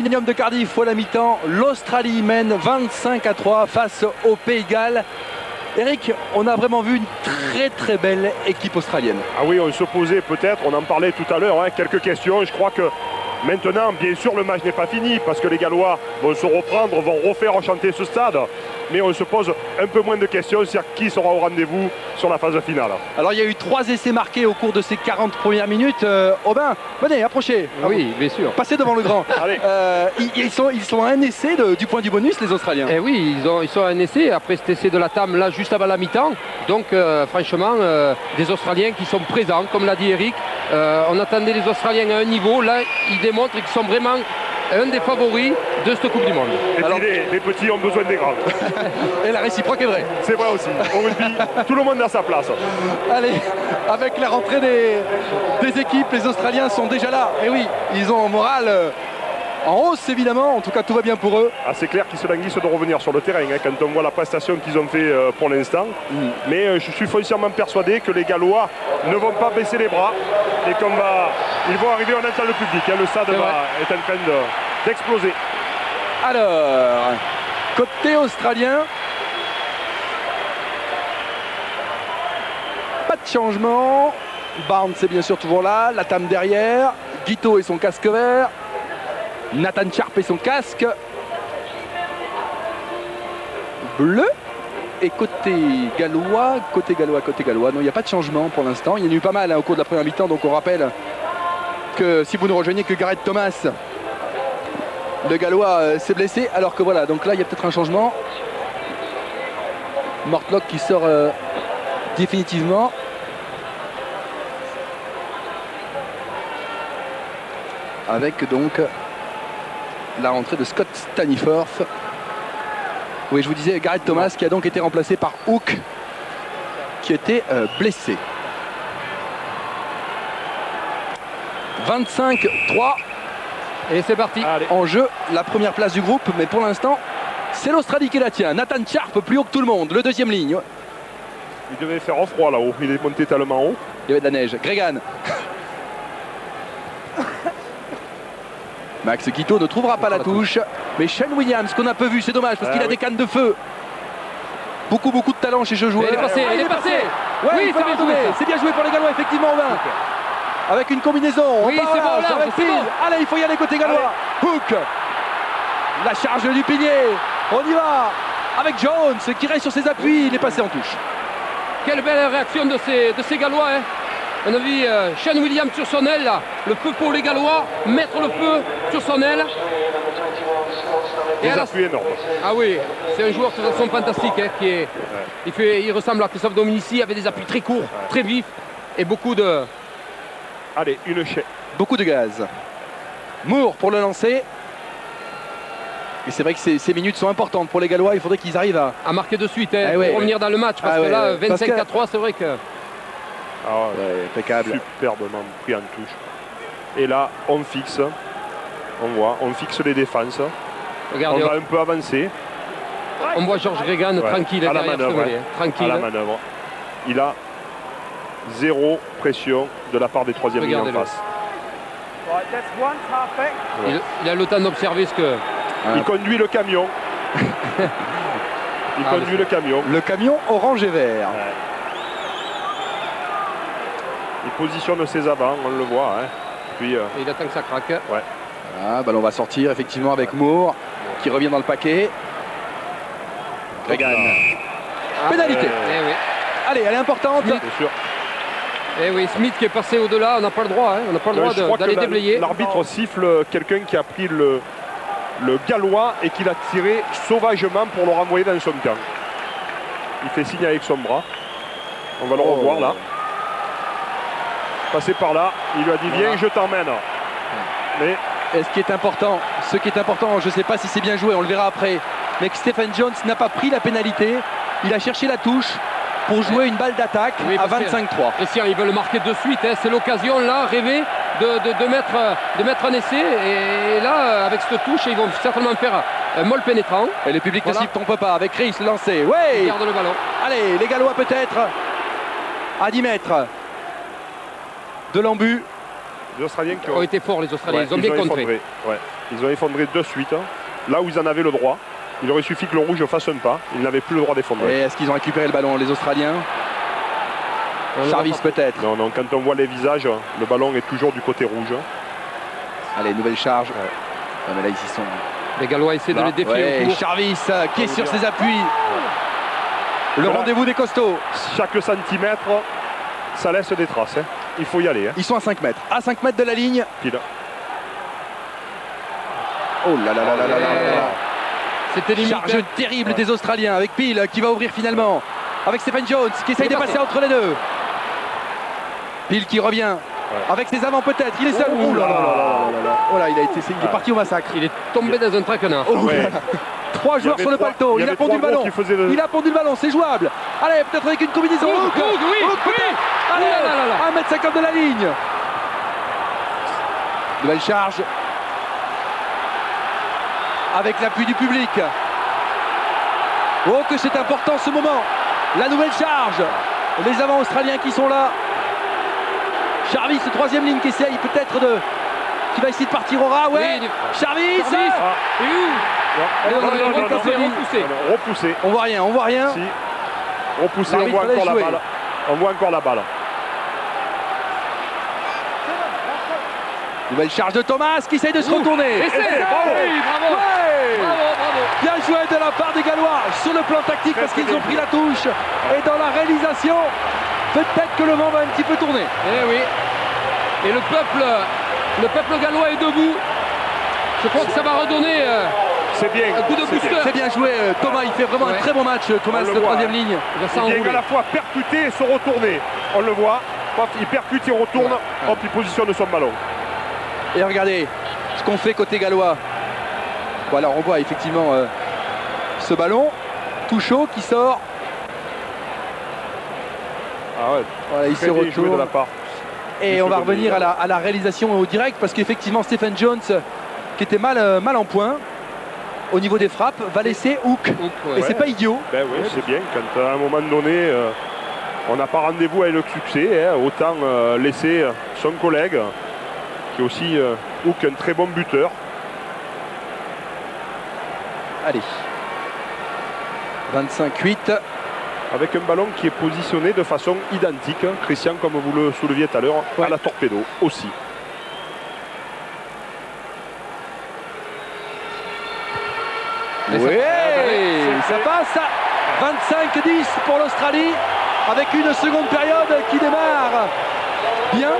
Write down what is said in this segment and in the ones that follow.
Millennium de Cardiff à la mi-temps. L'Australie mène 25-3 face au Pays de Galles. Eric, on a vraiment vu une très belle équipe australienne. Ah oui, on se posait peut-être, on en parlait tout à l'heure, quelques questions. Je crois que maintenant, bien sûr, le match n'est pas fini parce que les Gallois vont se reprendre, vont refaire enchanter ce stade. Mais on se pose un peu moins de questions sur qui sera au rendez-vous sur la phase finale. Alors il y a eu 3 essais marqués au cours de ces 40 premières minutes. Aubin, venez, approchez. Oui, bien sûr. Passez devant le grand. Allez. Ils sont à un essai du point du bonus, les Australiens. Eh oui, ils sont à un essai après cet essai de la table là juste avant la mi-temps. Donc franchement, des Australiens qui sont présents, comme l'a dit Eric. On attendait les Australiens à un niveau. Là, ils démontrent qu'ils sont vraiment un des favoris de cette Coupe du Monde. Et puis les petits ont besoin des grands. Et la réciproque est vraie. C'est vrai aussi. Au rugby, tout le monde a sa place. Allez, avec la rentrée des équipes, les Australiens sont déjà là. Et oui, ils ont un moral en hausse évidemment. En tout cas, tout va bien pour eux. Ah, c'est clair qu'ils se languissent de revenir sur le terrain quand on voit la prestation qu'ils ont fait pour l'instant. Mais je suis foncièrement persuadé que les Gallois ne vont pas baisser les bras et ils vont arriver, on entend le public. Le stade est en train d'exploser. Alors, côté australien, pas de changement. Barnes est bien sûr toujours là. Latham derrière. Guito et son casque vert. Nathan Sharp et son casque bleu. Et côté gallois, non, il n'y a pas de changement pour l'instant. Il y en a eu pas mal au cours de la première mi-temps. Donc on rappelle que si vous nous rejoignez, que Gareth Thomas, le gallois, s'est blessé. Alors que voilà, donc là il y a peut-être un changement. Mortlock qui sort définitivement. Avec donc la rentrée de Scott Staniforth. Oui, je vous disais Gareth Thomas qui a donc été remplacé par Hook qui était blessé. 25-3. Et c'est parti. Allez. En jeu, la première place du groupe, mais pour l'instant, c'est l'Australie qui la tient. Nathan Sharp plus haut que tout le monde, le deuxième ligne. Il devait faire froid là-haut, il est monté tellement haut. Il y avait de la neige. Gregan. Max Guito ne trouvera pas la touche. Mais Shane Williams, qu'on a peu vu, c'est dommage parce qu'il a des cannes de feu. Beaucoup de talent chez ce joueur. Il est passé. Ouais, Oui, il faut bien joué. C'est bien joué pour les Gallois, effectivement, Aubin. Avec une combinaison. Oui, c'est bon, là, c'est bon. Allez, il faut y aller côté gallois. Hook. La charge du pilier. On y va. Avec Jones qui reste sur ses appuis. Il est passé en touche. Quelle belle réaction de ces Gallois. On a vu Shane Williams sur son aile, là. Le feu pour les Gallois, mettre le feu sur son aile. Des appuis énormes. Ah oui, c'est un joueur de toute façon fantastique. Il ressemble à Christophe Dominici avec des appuis très courts, très vifs et beaucoup de... Allez, une chaîne. Beaucoup de gaz. Moore pour le lancer. Et c'est vrai que ces minutes sont importantes pour les Gallois. Il faudrait qu'ils arrivent à marquer de suite pour ouais. revenir dans le match. Parce que là, 25-3, c'est vrai que... Ah impeccable. Superbement pris en touche. Et là, on fixe. On fixe les défenses. Regardez, on va un peu avancer. On voit Georges Gregan tranquille à la derrière manœuvre. tranquille. À la manœuvre. Il a zéro pression de la part des troisièmes lignes en face. Il a le temps d'observer ce que... Il conduit le camion. Le camion. Le camion orange et vert. Il positionne ses avants, on le voit. Puis, Et il attend que ça craque. Ouais. Voilà, ballon va sortir effectivement avec Moore qui revient dans le paquet. Gregan. Pénalité. Oui. Allez, elle est importante. Bien sûr. Et oui, Smith qui est passé au-delà, on n'a pas le droit. On n'a pas le droit d'aller déblayer. L'arbitre siffle quelqu'un qui a pris le gallois et qui l'a tiré sauvagement pour le renvoyer dans son camp. Il fait signe avec son bras. On va le revoir là. Passé par là, il lui a dit viens, je t'emmène. Mais ce qui est important, je ne sais pas si c'est bien joué, on le verra après, mais que Stephen Jones n'a pas pris la pénalité. Il a cherché la touche pour jouer une balle d'attaque à 25-3. Christian, ils veulent marquer de suite. C'est l'occasion là, rêver de mettre un essai. Et là, avec cette touche, ils vont certainement faire un molle pénétrant. Et le public ne s'y trompe pas avec Chris lancé. Ouais. Il garde le ballon. Allez, les Gallois peut-être à 10 mètres de l'embut. Les Australiens qui ont été forts, les Australiens. Ouais, ils ont bien contré. Effondré, ouais. Ils ont effondré de suite. Hein. Là où ils en avaient le droit. Il aurait suffi que le rouge fasse un pas. Ils n'avaient plus le droit d'effondrer. Et est-ce qu'ils ont récupéré le ballon, les Australiens? Jarvis peut-être. Non, non, quand on voit les visages, le ballon est toujours du côté rouge. Allez, nouvelle charge. Ouais, mais là, ils y sont. Les Gallois essaient de les défier Ouais, au cours. Jarvis qui est sur ses appuis. Le rendez-vous des costauds. Chaque centimètre, ça laisse des traces. Hein. Il faut y aller. Hein. Ils sont à 5 mètres. À 5 mètres de la ligne. Pile. Oh là là là là là là. C'était limite. Charge terrible des Australiens avec Peel qui va ouvrir finalement. Avec Stephen Jones qui essaye de passer entre les deux. Peel qui revient. Avec ses avants peut-être. Il est seul. Oh là là là là. Oh là, il est parti au massacre. Il est tombé dans un traquenard. Oh ouais. 3 joueurs sur le paletot. Il a pondu le ballon. Il a pondu le ballon. C'est jouable. Allez, peut-être avec une combinaison. Oui. Allez, 1m50 de la ligne. Nouvelle charge. Avec l'appui du public. Oh que c'est important ce moment. La nouvelle charge. Les avants australiens qui sont là. Jarvis, troisième ligne qui essaye peut-être de... qui va essayer de partir au ras. Ouais. Oui, Jarvis. Repoussé. On voit rien. Si. Repoussé, on voit encore la balle. On voit encore la balle. Nouvelle charge de Thomas qui essaye de se retourner. Bravo. Bien joué de la part des Gallois sur le plan tactique parce qu'ils ont pris la touche. Et dans la réalisation, peut-être que le vent va un petit peu tourner. Eh oui. Et le peuple gallois est debout. Je crois que ça va redonner un coup de booster. C'est bien joué. Thomas, il fait vraiment un très bon match. Thomas, de troisième ligne. Il vient à la fois percuter et se retourner. On le voit. Il percute, il retourne. Hop, il positionne son ballon. Et regardez ce qu'on fait côté gallois. Voilà, on voit effectivement ce ballon tout chaud qui sort. Ah ouais. Voilà, il se retourne de la part. Et on va revenir à la réalisation au direct parce qu'effectivement Stephen Jones qui était mal en point au niveau des frappes va laisser Hook. Et c'est pas idiot. Ben oui, c'est bien quand à un moment donné on n'a pas rendez-vous avec le succès, hein, autant laisser son collègue qui est aussi Hook un très bon buteur. Allez, 25-8. Avec un ballon qui est positionné de façon identique, hein, Christian, comme vous le souleviez tout à l'heure, à la torpedo aussi. Oui, ça passe à 25-10 pour l'Australie avec une seconde période qui démarre. Bien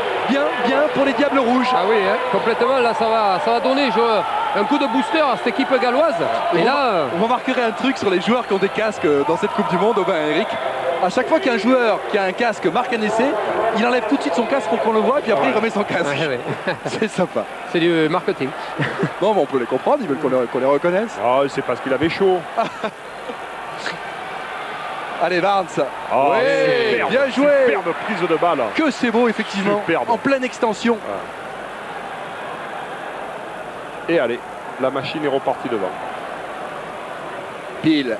pour les Diables Rouges. Ah oui, hein, complètement. Là, ça va donner un coup de booster à cette équipe galloise. Et là, on remarquerait un truc sur les joueurs qui ont des casques dans cette Coupe du Monde, Aubin et Eric. À chaque fois qu'un joueur qui a un casque marque un essai, il enlève tout de suite son casque pour qu'on le voit et puis après il remet son casque. C'est sympa. C'est du marketing. Non, mais on peut les comprendre, ils veulent qu'on les reconnaisse. Ah, c'est parce qu'il avait chaud. Allez, Barnes. Oh, ouais, superbe, bien joué. Superbe prise de balle. Que c'est beau, effectivement. Superbe. En pleine extension. Et allez, la machine est repartie devant. Peel.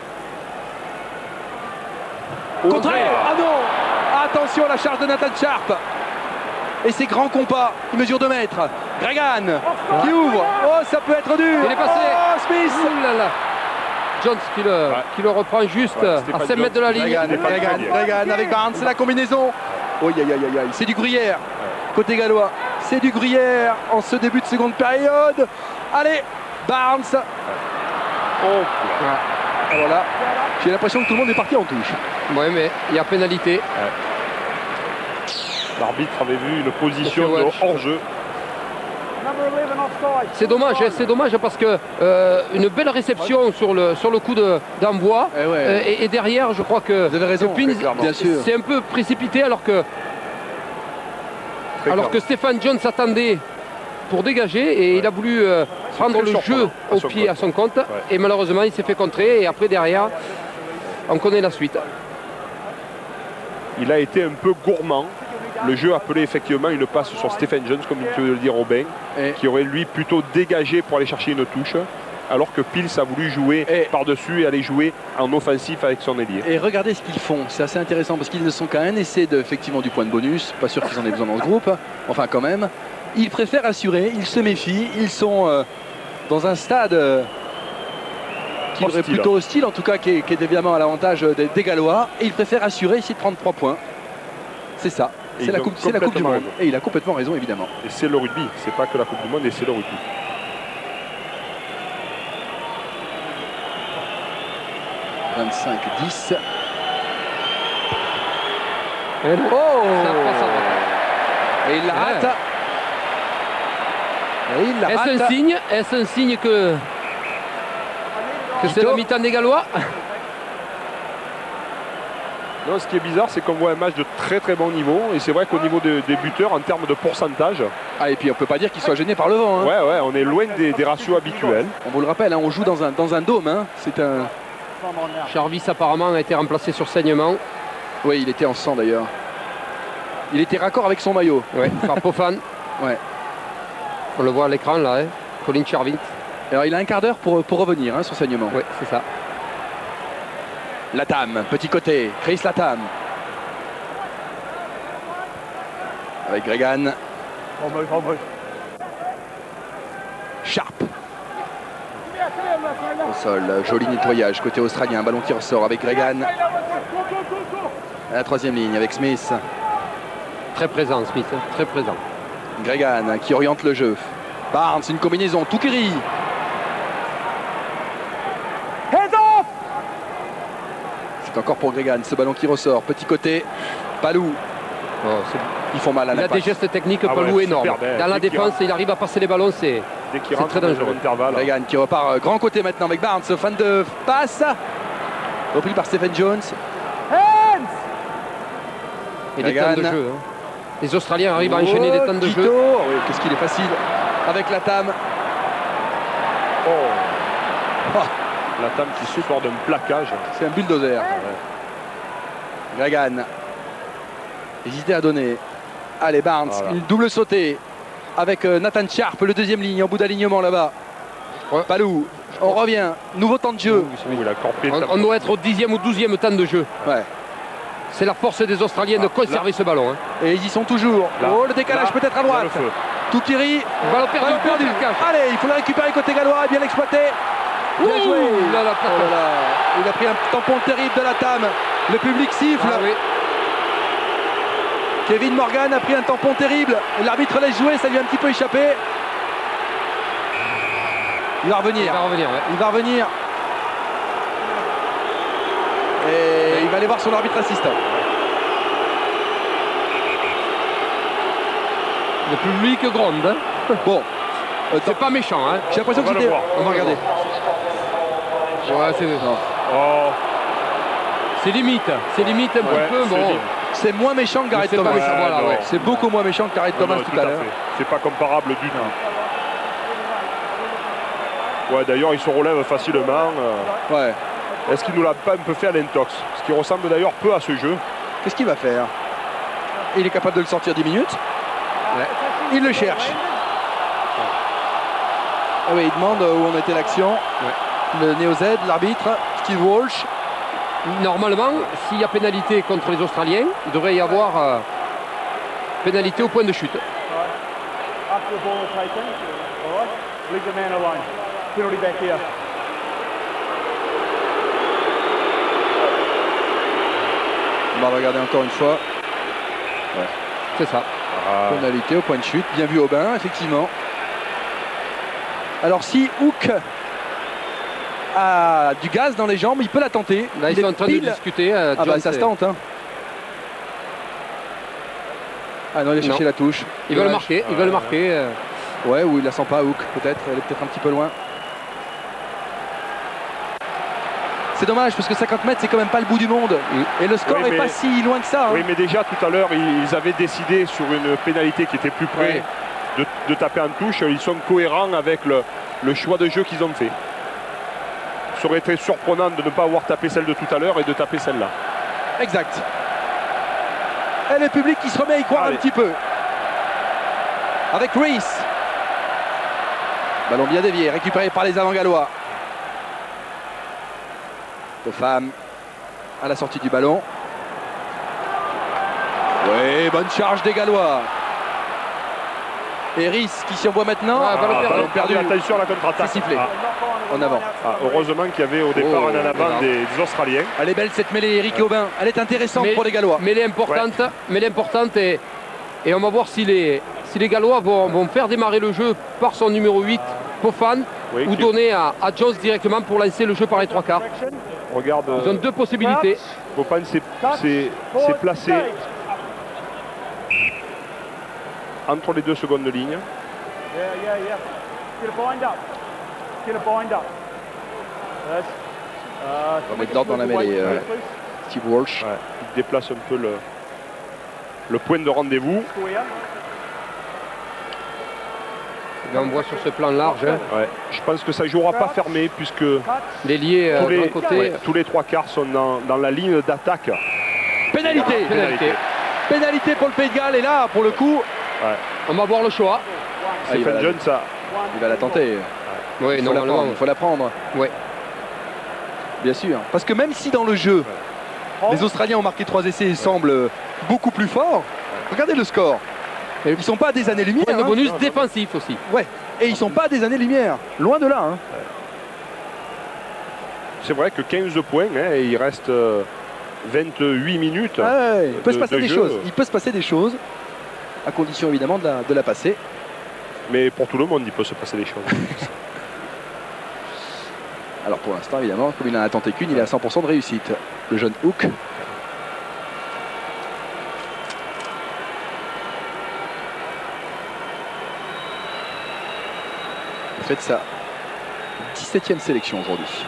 Contré. Ah non. Attention à la charge de Nathan Sharp. Et ses grands compas qui mesurent 2 mètres. Gregan qui ouvre. Oh, ça peut être dur. Il est passé. Oh, Smith. Ouh là là. Jones qui le reprend juste à 5 mètres de la ligne. Gregan avec Barnes, c'est la combinaison. Oh, c'est du Gruyère. Côté gallois, c'est du Gruyère en ce début de seconde période. Allez, Barnes. Alors là, j'ai l'impression que tout le monde est parti en touche. Oui, mais il y a pénalité. L'arbitre avait vu une position de hors-jeu. C'est dommage parce que une belle réception sur le coup d'envoi et derrière je crois que vous avez raison, c'est un peu précipité alors que Stephen Jones s'attendait pour dégager et il a voulu prendre le jeu au pied à son compte et malheureusement il s'est fait contrer et après derrière on connaît la suite. Il a été un peu gourmand. Le jeu appelait effectivement une passe sur Stephen Jones, comme tu veux le dire Robin, qui aurait lui plutôt dégagé pour aller chercher une touche, alors que Pils a voulu jouer par-dessus et aller jouer en offensif avec son ailier. Et regardez ce qu'ils font, c'est assez intéressant parce qu'ils ne sont qu'à un essai effectivement du point de bonus, pas sûr qu'ils en aient besoin dans ce groupe, enfin quand même. Ils préfèrent assurer, ils se méfient, ils sont dans un stade qui est plutôt hostile, en tout cas qui est évidemment à l'avantage des Gallois, et ils préfèrent assurer ici de prendre 3 points. C'est ça, c'est la coupe du Monde. Raison. Et il a complètement raison, évidemment. Et c'est le rugby, c'est pas que la Coupe du Monde, et c'est le rugby. « 25-10. » Oh, Et il la rate. Et il la rate. Est-ce un signe que c'est la mi-temps des Gallois? Non, ce qui est bizarre, c'est qu'on voit un match de très très bon niveau. Et c'est vrai qu'au niveau des buteurs, en termes de pourcentage... Ah, et puis on peut pas dire qu'ils soient gênés par le vent. Hein. Ouais, on est loin des ratios habituels. On vous le rappelle, hein, on joue dans un dôme. Hein. C'est un... Jarvis apparemment a été remplacé sur saignement. Oui, il était en sang d'ailleurs. Il était raccord avec son maillot. Ouais, par Pofan. Ouais. On le voit à l'écran là, hein. Colin Jarvis. Alors il a un quart d'heure pour revenir hein, sur saignement. Oui, c'est ça. Latam, petit côté, Chris Latam. Avec Gregan. Sharp. Au sol, joli nettoyage côté australien, ballon qui ressort avec Gregan. À la 3e ligne avec Smith. Très présent Smith, très présent. Gregan qui oriente le jeu. Barnes, une combinaison, Tukiri. C'est encore pour Gregan, ce ballon qui ressort. Petit côté, Palou. Oh, ils font mal à il a l'impact. des gestes techniques Palou énormes. Dans la défense, il arrive à passer les ballons, c'est très dangereux. Gregan qui repart grand côté maintenant avec Barnes. Fan de passe. Repris par Stephen Jones. Et des temps de jeu. Hein. Les Australiens arrivent à enchaîner des temps de jeu. Oui, qu'est-ce qu'il est facile avec Latam. Latam qui se sort d'un plaquage. C'est un bulldozer. Gregan. Hésité à donner. Allez, Barnes, une double sautée avec Nathan Sharp, le 2e ligne, en bout d'alignement là-bas. Palou, on revient. Nouveau temps de jeu. On doit être au 10e ou 12e temps de jeu. Ouais. C'est la force des Australiens de conserver ce ballon. Hein. Et ils y sont toujours. Le décalage peut-être à droite. Tukiri. Ballon perdu. Allez, il faut le récupérer côté gallois, bien exploité. Bien joué. Il a pris un tampon terrible de Latam. Le public siffle. Ah, oui. Kevin Morgan a pris un tampon terrible. L'arbitre laisse jouer, ça lui a un petit peu échappé. Il va revenir. Il va revenir. Et il va aller voir son arbitre assistant. Le public gronde. Hein. Bon. C'est pas méchant. Hein. J'ai l'impression que c'était... On va regarder. Ouais, c'est limite. C'est limite un petit peu. Bon. C'est moins méchant que Gareth Thomas. C'est beaucoup moins méchant que Gareth Thomas tout à l'heure. C'est pas comparable du tout. Ouais, d'ailleurs, il se relève facilement. Ouais. Est-ce qu'il nous l'a pas un peu fait à l'intox? Ce qui ressemble d'ailleurs peu à ce jeu. Qu'est-ce qu'il va faire? Il est capable de le sortir 10 minutes. Ouais. Il le cherche. Ah oui, il demande où en était l'action. Ouais. Le Néo-Z, l'arbitre, Steve Walsh. Normalement, s'il y a pénalité contre les Australiens, il devrait y avoir pénalité au point de chute. On va regarder encore une fois. Ouais. C'est ça. Pénalité au point de chute. Bien vu Aubin, effectivement. Alors si Hook a du gaz dans les jambes, il peut la tenter. Là, ils sont en train de discuter. Ça se tente. Hein. Ah non, il est cherché la touche. Ils veulent marquer. Ils veulent marquer. Ouais, ou il la sent pas, Hook, peut-être. Elle est peut-être un petit peu loin. C'est dommage parce que 50 mètres, c'est quand même pas le bout du monde. Et le score n'est pas si loin que ça. Hein. Oui, mais déjà tout à l'heure, ils avaient décidé sur une pénalité qui était plus près de taper en touche. Ils sont cohérents avec le choix de jeu qu'ils ont fait. Ça aurait été surprenant de ne pas avoir tapé celle de tout à l'heure et de taper celle-là. Exact. Et le public qui se remet à y croire un petit peu. Avec Reese. Ballon bien dévié, récupéré par les avant-gallois. Femme à la sortie du ballon. Oui, bonne charge des Gallois. Et Rhys qui s'y envoie maintenant. Ouais, ballon perdu. Attention à la contre-attaque. C'est sifflé. En avant. Heureusement qu'il y avait au départ un en avant des Australiens. Elle est belle cette mêlée, Eric Aubin. Elle est intéressante pour les Gallois. Mêlée importante et on va voir si les Gallois vont faire démarrer le jeu par son numéro 8, Pofan, ou donner à Jones directement pour lancer le jeu par les trois quarts. Regarde. Ils ont deux possibilités. Pofan s'est placé entre les deux secondes de ligne. On va mettre l'ordre dans la mêlée. Steve Walsh. Ouais, il déplace un peu le point de rendez-vous. Là, on voit sur ce plan large. Hein. Ouais. Je pense que ça ne jouera pas fermé puisque L'ailier de l'autre côté. tous les trois quarts sont dans la ligne d'attaque. Pénalité. Pénalité pour le Pays de Galles. Et là, pour le coup, on va voir le choix. Stephen Jones, il va la tenter. Oui, normalement. Il faut la prendre. Oui. Bien sûr. Parce que même si dans le jeu, les Australiens ont marqué 3 essais et semblent beaucoup plus forts, regardez le score. Ils ne sont pas à des années-lumière. Le bonus défensif aussi. Ouais. Et ils ne sont pas à des années-lumière. Loin de là. Hein. C'est vrai que 15 points, hein, et il reste 28 minutes. Il peut se passer des choses. Il peut se passer des choses, à condition évidemment de la passer. Mais pour tout le monde, il peut se passer des choses. Alors pour l'instant, évidemment, comme il n'en a tenté qu'une, il est à 100% de réussite. Le jeune Hook. Il fait de sa 17e sélection aujourd'hui.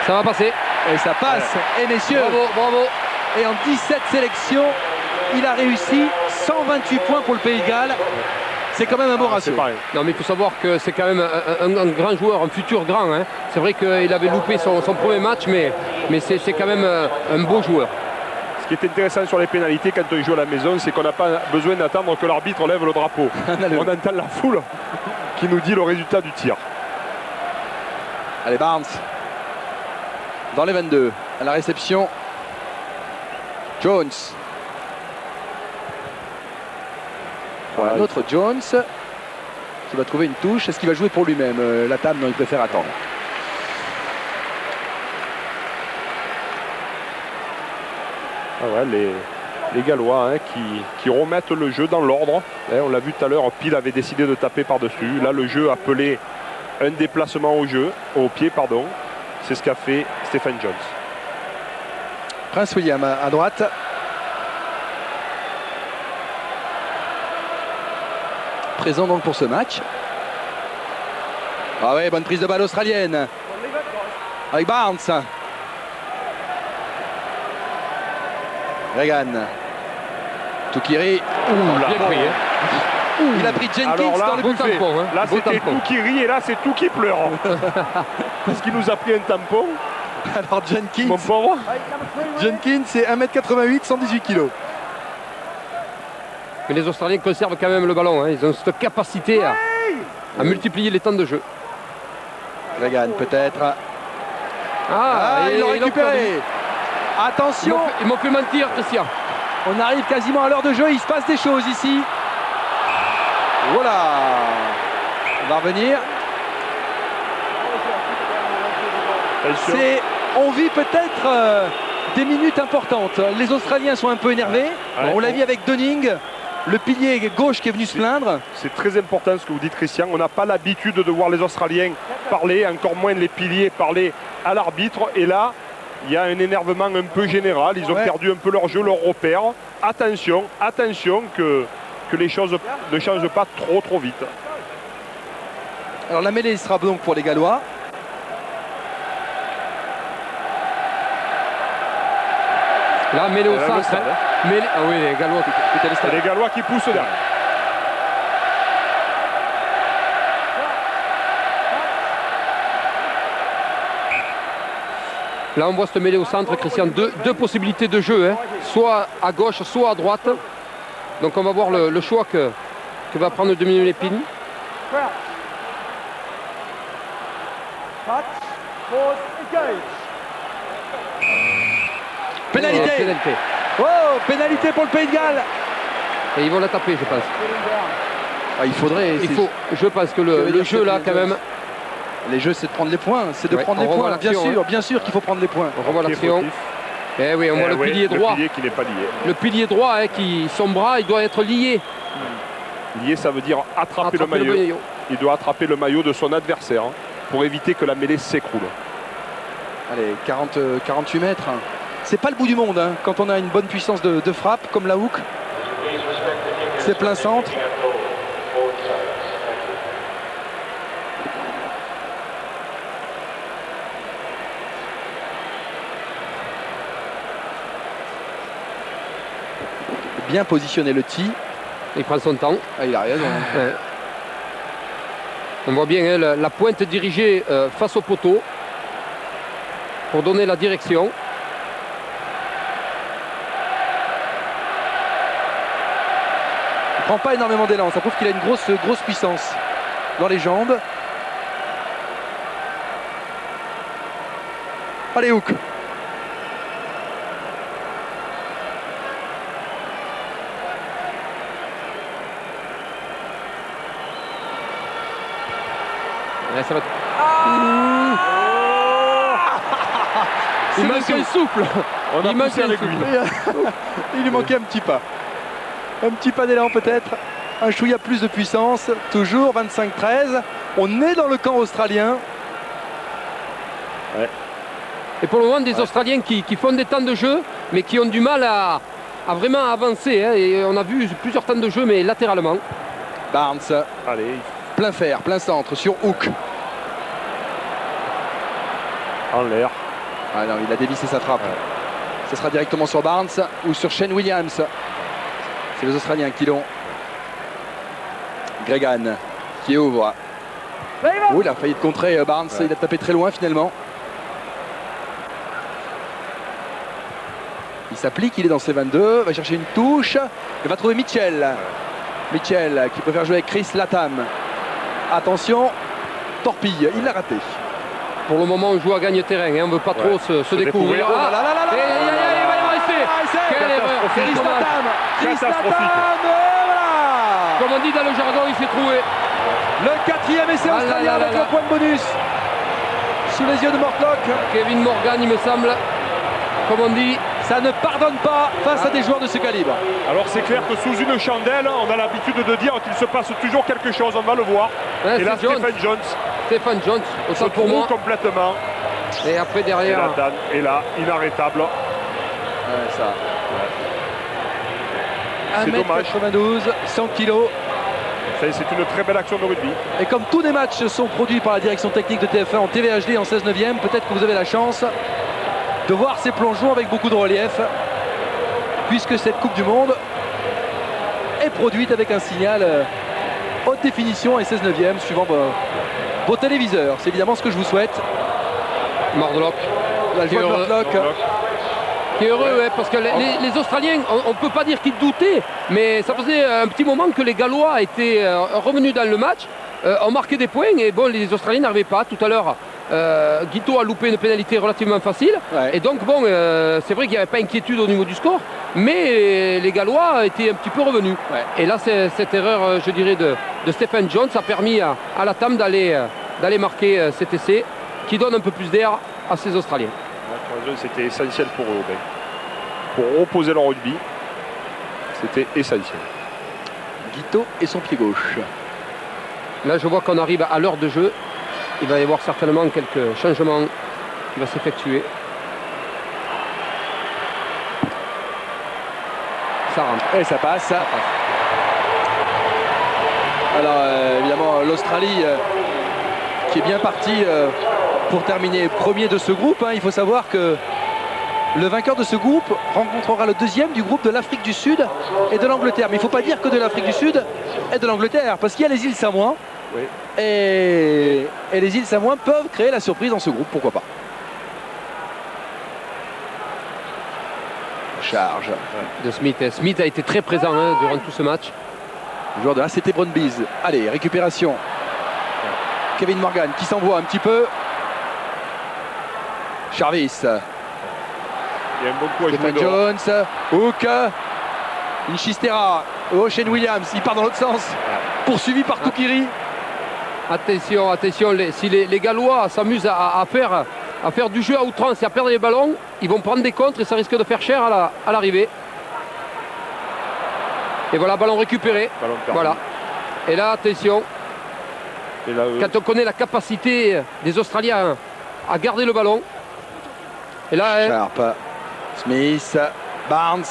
Ça va passer. Et ça passe. Et messieurs, Bravo. Et en 17 sélections, il a réussi 128 points pour le Pays de Galles. C'est quand même un bon ratio. Non, mais il faut savoir que c'est quand même un grand joueur, un futur grand. Hein. C'est vrai qu'il avait loupé son premier match, mais c'est quand même un beau joueur. Ce qui est intéressant sur les pénalités quand on joue à la maison, c'est qu'on n'a pas besoin d'attendre que l'arbitre lève le drapeau. On entend la foule qui nous dit le résultat du tir. Allez, Barnes. Dans les 22, à la réception, Jones. Voilà, notre Jones qui va trouver une touche. Est-ce qu'il va jouer pour lui-même? La table, non, il préfère attendre. Les Gallois qui remettent le jeu dans l'ordre. On l'a vu tout à l'heure, Peel avait décidé de taper par-dessus. Là, le jeu appelait un déplacement au pied, pardon. C'est ce qu'a fait Stephen Jones. Prince William à droite. Présent donc pour ce match. Ah ouais, bonne prise de balle australienne. Avec Barnes. Regan. Tukiri. Bien pris. Hein. Il a pris Jenkins là, dans le buffet. Tampon, hein. Là, c'était tout qui rit et là, c'est tout qui pleure. Parce qu'il nous a pris un tampon. Alors Jenkins, Mon pauvre. Jenkins c'est 1m88, 118 kg. Mais les Australiens conservent quand même le ballon. Hein. Ils ont cette capacité à multiplier les temps de jeu. Regan peut-être. Et ils l'ont récupéré. Attention. Ils m'ont fait mentir, Christian. On arrive quasiment à l'heure de jeu. Il se passe des choses ici. Voilà. On va revenir. On vit peut-être des minutes importantes. Les Australiens sont un peu énervés. On l'a vu avec Dunning, le pilier gauche qui est venu se plaindre. C'est très important ce que vous dites, Christian. On n'a pas l'habitude de voir les Australiens parler, encore moins les piliers parler à l'arbitre. Et là, il y a un énervement un peu général. Ils ont perdu un peu leur jeu, leur repère. Attention que les choses ne changent pas trop vite. Alors la mêlée sera donc pour les Gallois. Là, mêlée au centre. Ah oui, les Gallois. Les Gallois qui poussent derrière. Là, on voit se mêler au centre, Christian. Deux possibilités de jeu. Hein. Soit à gauche, soit à droite. Donc on va voir le choix que va prendre Dominique Lépine. Pénalité. Pénalité. Oh, pénalité pour le Pays de Galles. Et ils vont la taper, je pense. Ah, il faudrait. Je pense que le jeu là, quand même. Les jeux, c'est de prendre les points. C'est de prendre les points. Bien sûr qu'il faut prendre les points. On revoit l'action. Eh oui, on voit le pilier droit. Le pilier qui n'est pas lié. Le pilier droit, son bras, il doit être lié. Lié, ça veut dire attraper le maillot. Il doit attraper le maillot de son adversaire pour éviter que la mêlée s'écroule. Allez, 48 mètres. C'est pas le bout du monde quand on a une bonne puissance de frappe comme la Hook. C'est plein centre. Bien positionné le tee. Il prend son temps. Ah, il a raison. Ouais. On voit bien la pointe dirigée face au poteau pour donner la direction. Il prend pas énormément d'élan. Ça prouve qu'il a une grosse puissance dans les jambes. Allez, Hook. Ouais, ça va... Il manquait le souffle. Il manquait l'aiguille. Il lui manquait un petit pas. Un petit pas d'élan peut-être. Un chouïa plus de puissance. Toujours 25-13. On est dans le camp australien. Ouais. Et pour le moment, des Australiens qui font des temps de jeu, mais qui ont du mal à vraiment avancer. Et on a vu plusieurs temps de jeu, mais latéralement. Barnes. Allez. Plein fer, plein centre sur Hook. En l'air. Ah non, il a dévissé sa frappe. Ouais. Ce sera directement sur Barnes ou sur Shane Williams. C'est les Australiens qui l'ont. Gregan qui ouvre. Oh, il a failli de contrer Barnes. Ouais. Il a tapé très loin finalement. Il s'applique, il est dans ses 22. Va chercher une touche. Il va trouver Mitchell. Ouais. Mitchell qui préfère jouer avec Chris Latham. Attention, torpille, il l'a raté. Pour le moment, on joue à gagne-terrain, on ne veut pas trop se découvrir. Ah, il va y avoir essai. Quelle erreur. Chris Latham. Voilà. Comme on dit dans le jargon, il s'est trouvé. Le 4e essai australien avec le point de bonus. Sous les yeux de Mortlock. Kevin Morgan, il me semble. Comme on dit, ça ne pardonne pas face à des joueurs de ce calibre. Alors c'est clair que sous une chandelle, on a l'habitude de dire qu'il se passe toujours quelque chose, on va le voir. Ouais, et là, Stephen Jones, autant pour moi, complètement. Et après derrière. Et là, inarrêtable. Ouais, ça. C'est dommage. 1m92, 100 kilos. C'est une très belle action de rugby. Et comme tous les matchs sont produits par la direction technique de TF1 en TVHD en 16/9, peut-être que vous avez la chance de voir ces plongeons avec beaucoup de relief, puisque cette Coupe du Monde est produite avec un signal haute définition et 16/9 suivant vos téléviseurs. C'est évidemment ce que je vous souhaite. Mordlock. La joie de Mordlock. Qui est heureux, ouais, parce que les Australiens, on ne peut pas dire qu'ils doutaient, mais ça faisait un petit moment que les Gallois étaient revenus dans le match, ont marqué des points, et bon, les Australiens n'arrivaient pas. Tout à l'heure, Guito a loupé une pénalité relativement facile, et donc bon, c'est vrai qu'il n'y avait pas d'inquiétude au niveau du score, mais les Gallois étaient un petit peu revenus. Ouais. Et là, cette erreur, je dirais, de Stephen Jones a permis à Latham d'aller marquer cet essai, qui donne un peu plus d'air à ces Australiens. C'était essentiel pour eux, pour reposer leur rugby, c'était essentiel. Guito et son pied gauche. Là, je vois qu'on arrive à l'heure de jeu. Il va y avoir certainement quelques changements qui vont s'effectuer. Ça rentre. Et ça passe. Alors, évidemment, l'Australie qui est bien partie pour terminer premier de ce groupe. Il faut savoir que le vainqueur de ce groupe rencontrera le deuxième du groupe de l'Afrique du Sud et de l'Angleterre. Mais il ne faut pas dire que de l'Afrique du Sud et de l'Angleterre, parce qu'il y a les îles Samoa. Oui. Et les îles Samoa peuvent créer la surprise dans ce groupe, pourquoi pas. charge. De Smith. Smith a été très présent durant tout ce match. Le joueur de ACT Brøndby. Allez, récupération. Kevin Morgan qui s'envoie un petit peu. Jarvis. Il y a un bon coup à Stephen jouer dehors. Jones. Hook. Inchistera. Shane Williams. Il part dans l'autre sens. Poursuivi par Tukiri. Attention, attention, si les Gallois s'amusent à faire du jeu à outrance et à perdre les ballons, ils vont prendre des contres et ça risque de faire cher à l'arrivée. Et voilà, ballon récupéré. Ballon perdu. Voilà. Et là, attention, Et là, quand on connaît la capacité des Australiens à garder le ballon. Et là, Sharp. Smith. Barnes.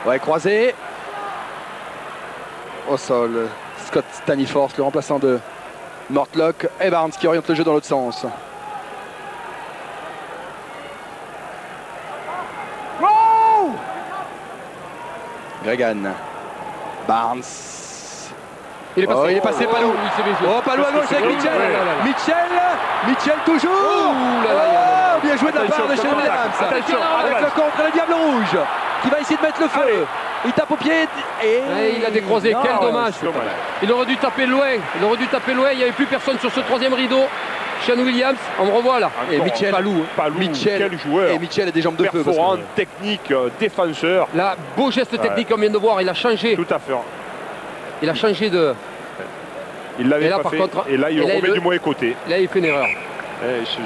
Ouais, croisé. Au sol. Scott Staniforth, le remplaçant de Mortlock. Et Barnes qui oriente le jeu dans l'autre sens. Gregan. Barnes. il est passé. Oh, il est passé, Palou. Oui, c'est bien joué. Oh, Palou à gauche avec Mitchell. Ouais. Mitchell toujours. Ouh là là, Oh, bien joué de la part de Shane Williams. Attention, Avec le contre, le Diable Rouge qui va essayer de mettre le feu. Allez. Il tape au pied et Il a décroisé, Non, quel dommage. c'est dommage. Il aurait dû taper loin. Il n'y avait plus personne sur ce troisième rideau. Shane Williams, on me revoit là. Et Encore Mitchell, Palou, Mitchell, quel joueur. et Mitchell a des jambes de feu. parce Perforant, que- technique, défenseur. Là, beau geste technique qu'on vient de voir. Il a changé. Tout à fait. Il a changé de. Il l'avait Et là, pas par fait. contre, Et là, il et là, remet il du le- mauvais côté. Là, il fait une erreur.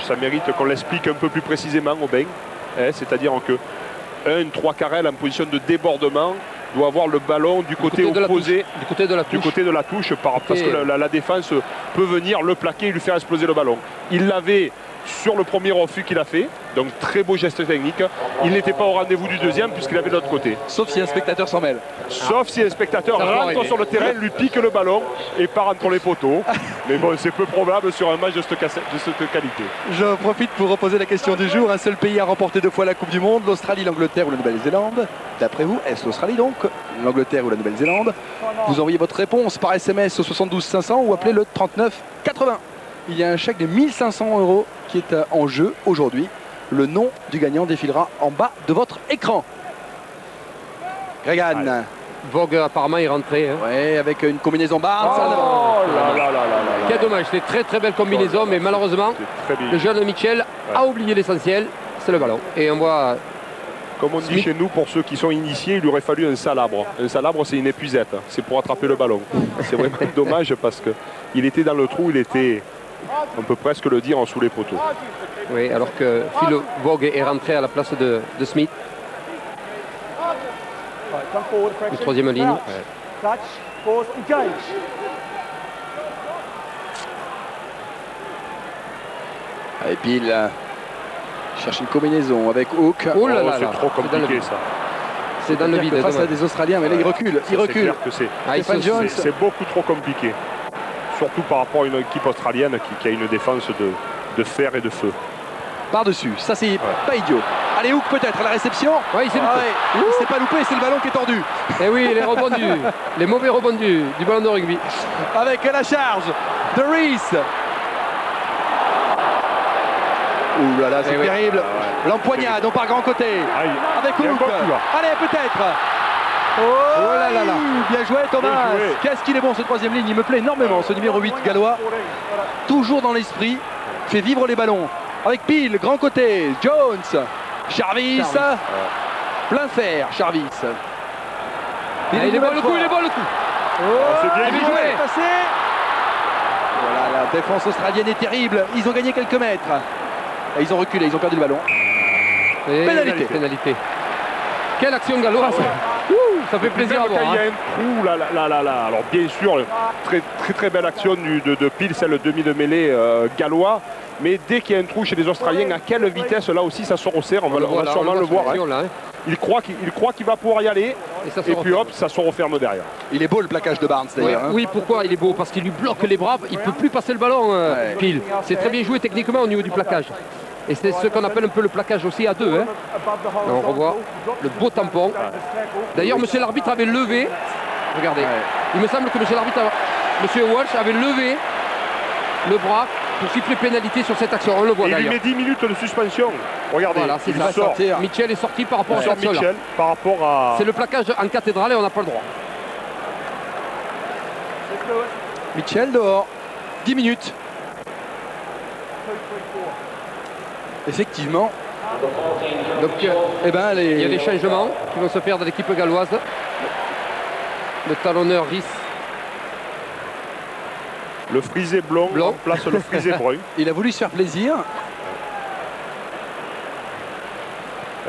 Ça mérite qu'on l'explique un peu plus précisément au bain. C'est-à-dire que un 3 carrel en position de débordement doit avoir le ballon du côté de la opposé, touche. Du côté de la du touche. côté de la touche, parce que la défense peut venir le plaquer et lui faire exploser le ballon. Il l'avait sur le premier refus qu'il a fait, donc très beau geste technique. Il n'était pas au rendez-vous du deuxième puisqu'il avait de l'autre côté. Sauf si un spectateur s'en mêle. Sauf si un spectateur Ça peut rentre arriver. sur le terrain, lui pique le ballon et part entre les poteaux. Mais bon, c'est peu probable sur un match de cette qualité. Je profite pour reposer la question du jour. Un seul pays a remporté 2 fois la Coupe du Monde, l'Australie, l'Angleterre ou la Nouvelle-Zélande. D'après vous, est-ce l'Australie donc, l'Angleterre ou la Nouvelle-Zélande? Vous envoyez votre réponse par SMS au 72 500 ou appelez le 39 80. Il y a un chèque de 1500 € qui est en jeu aujourd'hui. Le nom du gagnant défilera en bas de votre écran. Gregan. Allez. Vogue apparemment est rentré. Ouais, avec une combinaison Barnes. Oh là là là là là là. Quel dommage, c'était très belle combinaison, mais malheureusement, C'est très bien. le jeune Mitchell a oublié l'essentiel, c'est le ballon. Et on voit Comme on dit Smith. chez nous, pour ceux qui sont initiés, il lui aurait fallu un salabre. Un salabre, c'est une épuisette. C'est pour attraper le ballon. C'est vraiment dommage parce qu'il était dans le trou, il était, on peut presque le dire, en sous les poteaux. oui, alors que Phil Vogue est rentré à la place de Smith, du troisième ligne. Touch, pause, engage. Et Bill cherche une combinaison avec Hook. Oh là Oh, là c'est là, trop c'est dans le compliqué vide. ça. C'est dans le C'est-à-dire vide. que face à dommage. des Australiens, mais là il recule. Ça, Il c'est recule. clair que c'est Ah, ils Stephen sont- Jones. c'est beaucoup trop compliqué. Surtout par rapport à une équipe australienne qui a une défense de fer et de feu. Par-dessus. Ça, c'est pas idiot. Allez, Hook peut-être à la réception. Ouais, il s'est loupé. ouais. Il s'est pas loupé, c'est le ballon qui est tordu. Et oui, les rebonds les mauvais rebonds du ballon de rugby. Avec la charge de Reese. Ouh là là, c'est Eh oui. terrible. L'empoignade, on part grand côté. Aïe. Avec Il y a un Hook. bon coup, là. Allez, peut-être. Oh, là là là. Bien joué, Thomas. Bien joué. Qu'est-ce qu'il est bon, ce troisième ligne. Il me plaît énormément, ce numéro 8 gallois. Toujours dans l'esprit. Fait vivre les ballons. Avec Peel, grand côté. Jones. Jarvis. Plein fer, Jarvis. Il est une bon nouvelle le coup, fois. il est bon le coup. c'est bien bien joué. joué. Passé. Voilà, la défense australienne est terrible. Ils ont gagné quelques mètres. Et ils ont reculé, ils ont perdu le ballon. Et Pénalité. pénalité. Quelle action galloise. Ouh, ça fait plaisir à Même voir. quand il y a hein. un trou là. Alors bien sûr, très belle action de Peel, celle demi de mêlée gallois. Mais dès qu'il y a un trou chez les Australiens, à quelle vitesse là aussi ça sort au cerf, on va voit là, sûrement on le voit voir. sur l'action, là, hein. Il croit qu'il va pouvoir y aller. Et ça Et sort puis au- hop, ça se referme derrière. Il est beau le plaquage de Barnes Ouais, d'ailleurs. hein. oui, pourquoi il est beau? Parce qu'il lui bloque les bras, il ne peut plus passer le ballon, Ouais. Peel. C'est très bien joué techniquement au niveau du plaquage. Et c'est ce qu'on appelle un peu le plaquage aussi à deux. Hein. Là, on revoit le beau tampon. D'ailleurs, monsieur l'arbitre avait levé. Regardez. Ouais. Il me semble que monsieur Walsh avait levé le bras pour siffler pénalité sur cette action. On le voit Et il lui d'ailleurs. met 10 minutes de suspension. Regardez, Voilà, c'est il ça. sort Mitchell est sorti par rapport à sur cette zone-là. Mitchell par rapport à... C'est le plaquage en cathédrale et on n'a pas le droit. Let's do it. Mitchell dehors. 10 minutes. 2, 3, 4. Effectivement. Donc Eh ben, il y a des changements qui vont se faire dans l'équipe galloise. Le talonneur Rhys. Le frisé blond Blanc. remplace le frisé brun. Il a voulu se faire plaisir.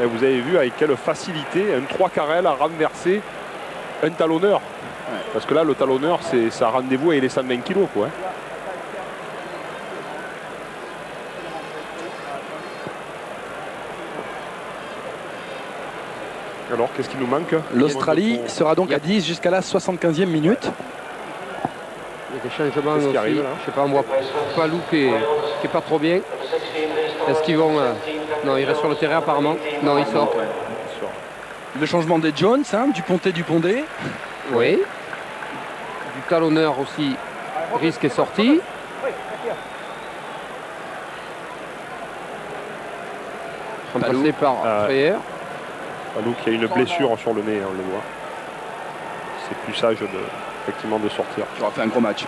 Et vous avez vu avec quelle facilité un 3 carrel a renversé un talonneur. Parce que là, le talonneur, c'est un rendez-vous avec les 120 kilos, quoi. Hein. Alors, qu'est-ce qui nous manque? L'Australie sera donc Il y a- à 10 jusqu'à la 75e minute. Il y a des changements Qu'est-ce qui aussi. arrive, là Je sais pas, on voit Palou qui est pas trop bien. Est-ce qu'ils vont... Non, il reste sur le terrain apparemment. Non, il sort. Le changement des Jones, hein, du Ponté, du Pondé. Oui. Du talonneur aussi. Risque est sorti. Remplacé par Freyer. Palou qui a une blessure sur le nez, hein, on le voit. C'est plus sage effectivement de sortir. Tu auras fait un gros match.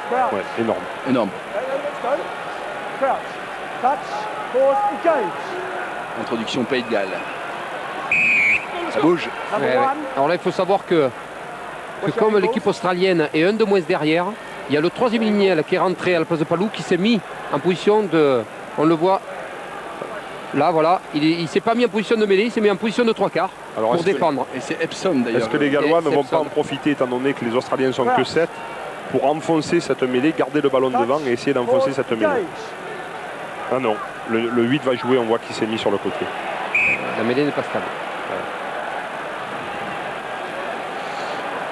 Crouch. Ouais, énorme. Énorme. Let's go. Crouch. Touch. Pause. Engage. Introduction Pays de Galles. Ça bouge. Number Ouais, ouais. 1. Alors là, il faut savoir que comme l'équipe australienne est un de moins derrière, il y a le troisième lignel qui est rentré à la place de Palou qui s'est mis en position de... On le voit là, voilà. Il ne s'est pas mis en position de mêlée, il s'est mis en position de 3/4 Alors, pour est-ce que- défendre. Et c'est Epsom d'ailleurs. Est-ce que les Gallois ne vont pas en Epsom. profiter, étant donné que les Australiens sont que 7, pour enfoncer cette mêlée, garder le ballon devant et essayer d'enfoncer cette mêlée? Engage. Ah non, le 8 va jouer, on voit qu'il s'est mis sur le côté. La mêlée n'est pas stable.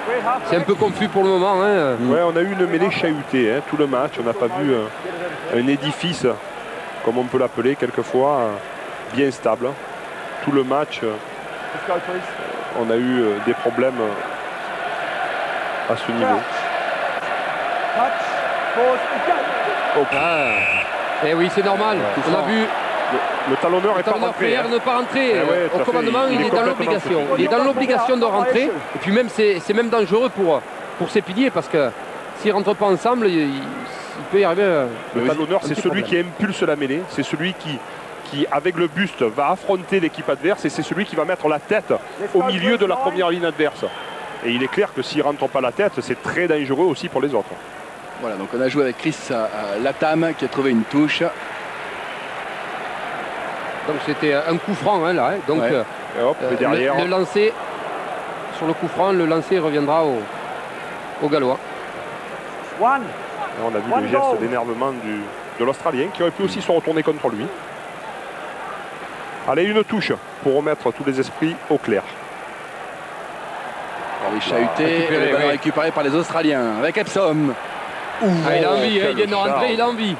We're half. C'est un peu confus pour le moment. Hein. Ouais, on a eu une mêlée chahutée, hein, tout le match. On n'a pas vu un édifice, comme on peut l'appeler quelquefois, bien stable. Tout le match, Let's go, please. on a eu des problèmes à ce niveau. Touch. Pause. Engage. Ah. Eh oui, c'est normal. On a vu Le talonneur le est pas talonneur rentré. Freyer hein. ne pas rentrer Eh ouais, tout au à fait. commandement. Il Il est est dans complètement l'obligation. foutu. Il est dans l'obligation de rentrer. Et puis même, c'est même dangereux pour ses piliers parce que s'ils ne rentrent pas ensemble, il peut y arriver. Le talonneur, c'est petit celui problème. qui impulse la mêlée. C'est celui qui, avec le buste, va affronter l'équipe adverse et c'est celui qui va mettre la tête au milieu de la première ligne adverse. Et il est clair que s'il ne rentre pas la tête, c'est très dangereux aussi pour les autres. Voilà, donc on a joué avec Chris Latam qui a trouvé une touche. Donc c'était un coup franc hein, là. Hein. Donc Ouais. Et hop, et derrière, le lancer sur le coup franc, le lancer reviendra au Gallois. One. on a vu le geste d'énervement de l'Australien qui aurait pu aussi se retourner contre lui. Allez, une touche pour remettre tous les esprits au clair. Alors, les chahutés, récupéré, le ballon oui. récupéré par les Australiens avec Epsom. Ah, il a envie, hein, quel il vient de rentrer, charme. il a envie.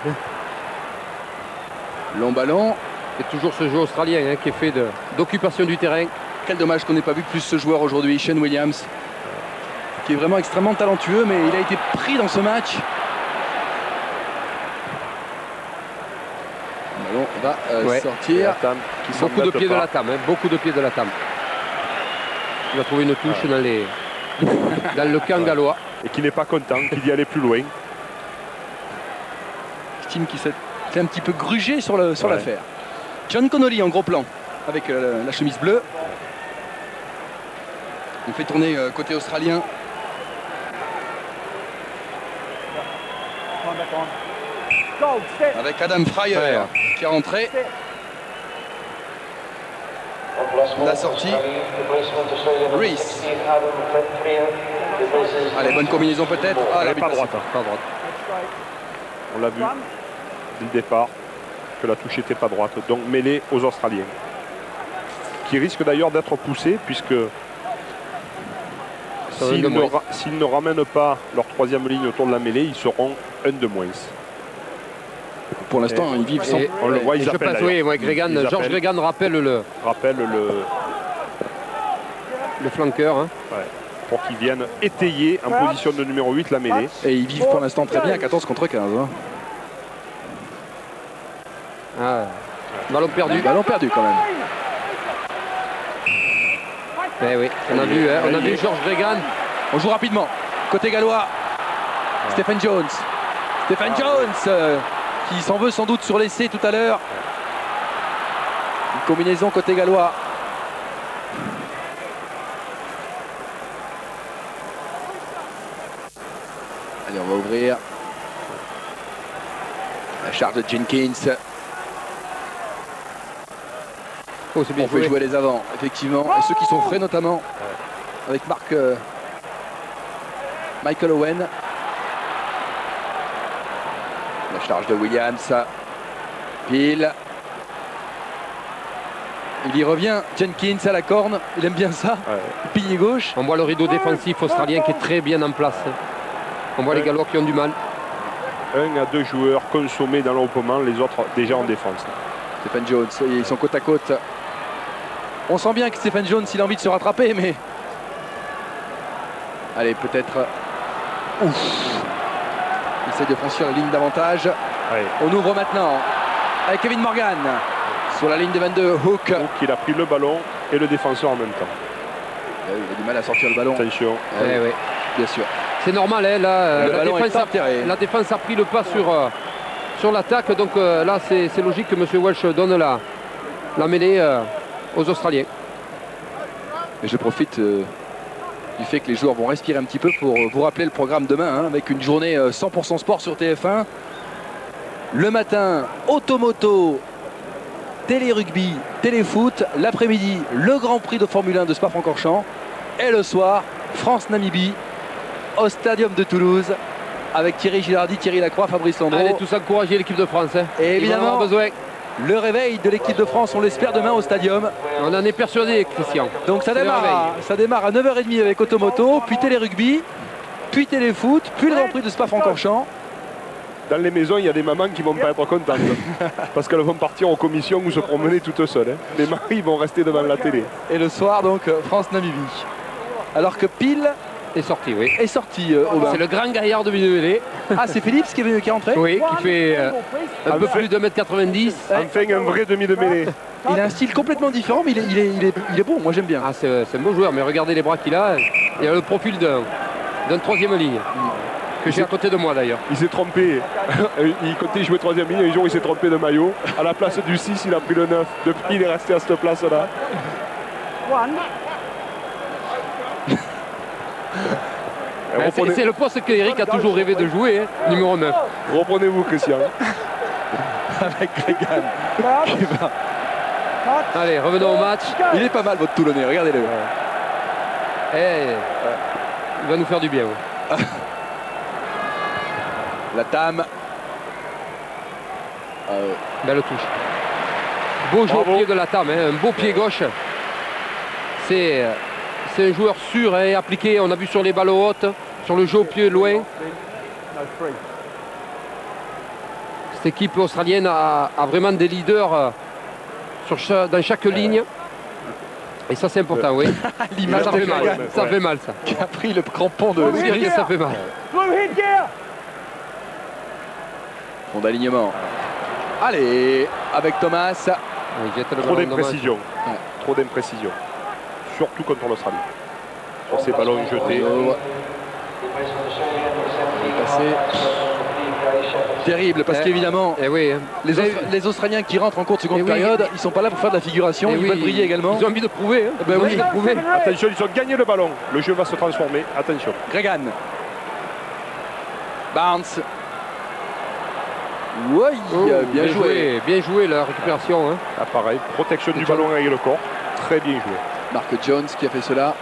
Long ballon. C'est toujours ce jeu australien hein, qui est fait d'occupation du terrain. Quel dommage qu'on n'ait pas vu plus ce joueur aujourd'hui, Shane Williams, qui est vraiment extrêmement talentueux, mais il a été pris dans ce match. Le ballon va Ouais. sortir. Latam qui Beaucoup de s'embête pieds de pas. la table, hein, beaucoup de pieds de la table. Il va trouver une touche dans le camp gallois. Et qui n'est pas content qu'il y allait plus loin. Team qui s'est fait un petit peu gruger sur Ouais. l'affaire. John Connolly en gros plan avec la chemise bleue. On fait tourner côté australien. Come back on. Gold. Step. Avec Adam Fryer Ouais. qui est rentré. Step. La sortie. Reese. Allez, bonne combinaison peut-être. Ah, Elle n'est l'arbitre pas droite. hein. Pas droite. On l'a vu One. dès le départ que la touche n'était pas droite. Donc mêlée aux Australiens. Qui risque d'ailleurs d'être poussés puisque Ça va de s'ils moins. ne ramènent pas leur troisième ligne autour de la mêlée, ils seront un de moins. Pour l'instant, ils vivent sans. Et- On le voit, et ils je appellent pense, d'ailleurs. oui, ouais, Gregan, Ils Georges appellent. Gregan rappelle Rappelle le flanqueur. Hein. pour qu'ils viennent étayer en position de numéro 8 la mêlée. Et ils vivent pour l'instant très bien à 14 contre 15. hein. Ah, Ballon perdu. Ballon perdu quand même. Eh oui, on a vu Georges Gregan. On joue rapidement. Côté gallois. Stephen Jones. Stephen Jones qui s'en veut sans doute sur l'essai tout à l'heure. Une combinaison côté gallois. Allez, on va ouvrir. La charge de Jenkins. Oh, c'est bien On fait joué. jouer les avants, effectivement. Et ceux qui sont frais notamment. Avec Michael Owen. La charge de Williams. Pile. Il y revient. Jenkins à la corne. Il aime bien ça. Pilier gauche. On voit le rideau défensif australien qui est très bien en place. On voit les Gallois qui ont du mal. 1 à 2 joueurs consommés dans l'opposement, les autres déjà en défense. Stephen Jones, ils sont côte à côte. On sent bien que Stephen Jones, il a envie de se rattraper, mais... Allez, peut-être... Ouf. Il essaie de franchir la ligne d'avantage. Ouais. On ouvre maintenant avec Kevin Morgan. Sur la ligne de 22, Hook. Donc il a pris le ballon et le défenseur en même temps. Il a du mal à sortir le ballon. Attention. Eh oui. Bien sûr. C'est normal, hein, là, Le ballon est enterré. la défense a pris le pas sur l'attaque. Donc là, c'est logique que M. Welsh donne la mêlée aux Australiens. Et je profite du fait que les joueurs vont respirer un petit peu pour vous rappeler le programme demain, hein, avec une journée 100% sport sur TF1. Le matin, automoto, télé-rugby, téléfoot. L'après-midi, le Grand Prix de Formule 1 de Spa-Francorchamps. Et le soir, France-Namibie au Stadium de Toulouse avec Thierry Gilardi, Thierry Lacroix, Fabrice Landreau. Allez, tous encourager l'équipe de France. Hein. Et Ils vont en évidemment, avoir besoin. le réveil de l'équipe de France, on l'espère demain au Stadium. On en est persuadé, Christian. Donc ça C'est le démarre à 9h30 avec automoto, puis télé-rugby, puis téléfoot, puis le Grand Prix de Spa-Francorchamps. Dans les maisons, il y a des mamans qui vont pas être contentes parce qu'elles vont partir en commission ou se promener toutes seules. Hein. Les maris vont rester devant la télé. Et le soir, donc, France-Namibie. Alors que Pile est sorti, oui. est sorti au bain. C'est le grand gaillard de Vidéolé. Ah, c'est Philips qui est rentré. Oui, qui fait un peu plus de 1m90. Enfin, un vrai demi de mêlée. Il a un style complètement différent, mais il est bon, moi j'aime bien. Ah, c'est un beau joueur, mais regardez les bras qu'il a. Il a le profil d'un troisième ligne. Que j'ai à côté de moi d'ailleurs. Il s'est trompé. Il comptait jouer troisième ligne. Un jour, il s'est trompé de maillot. À la place du 6, il a pris le 9. Depuis, il est resté à cette place-là. C'est le poste que Eric a toujours rêvé de jouer, hein, numéro 9. Reprenez-vous, Christian. Avec Gregan. Allez, revenons au match. Il est pas mal votre Toulonnais, regardez-le. Il va nous faire du bien. Ouais. La Tam. Belle touche. Beau jeu au pied de la Tam, hein, un beau pied gauche. C'est un joueur sûr et appliqué. On a vu sur les balles hautes, sur le jeu au pied loin. Cette équipe australienne a vraiment des leaders dans chaque ligne. Et ça c'est important, oui. L'image Ça de fait mal, Gregan, ça fait mal ça. qui a pris le crampon de Eric, ça fait mal. fond d'alignement. Allez, avec Thomas. Il jette le Trop ballon dommage. d'imprécision. Ouais. Trop d'imprécision. Surtout contre l'Australie. Sur ces ballons jetés. Terrible, parce qu'évidemment, Eh oui, hein. les Australiens qui rentrent en cours de seconde Eh oui. période, ils sont pas là pour faire de la figuration, Eh ils oui, veulent briller également. Ils ont envie de prouver. Hein. Ben Ils ont oui. envie de prouver. Attention, ils ont gagné le ballon. Le jeu va se transformer. Attention. Gregan. Barnes. Oui, Oh, bien joué. Bien joué la récupération. Hein. Ah, pareil. Protection du ballon avec le corps. Très bien joué. Mark Jones qui a fait cela.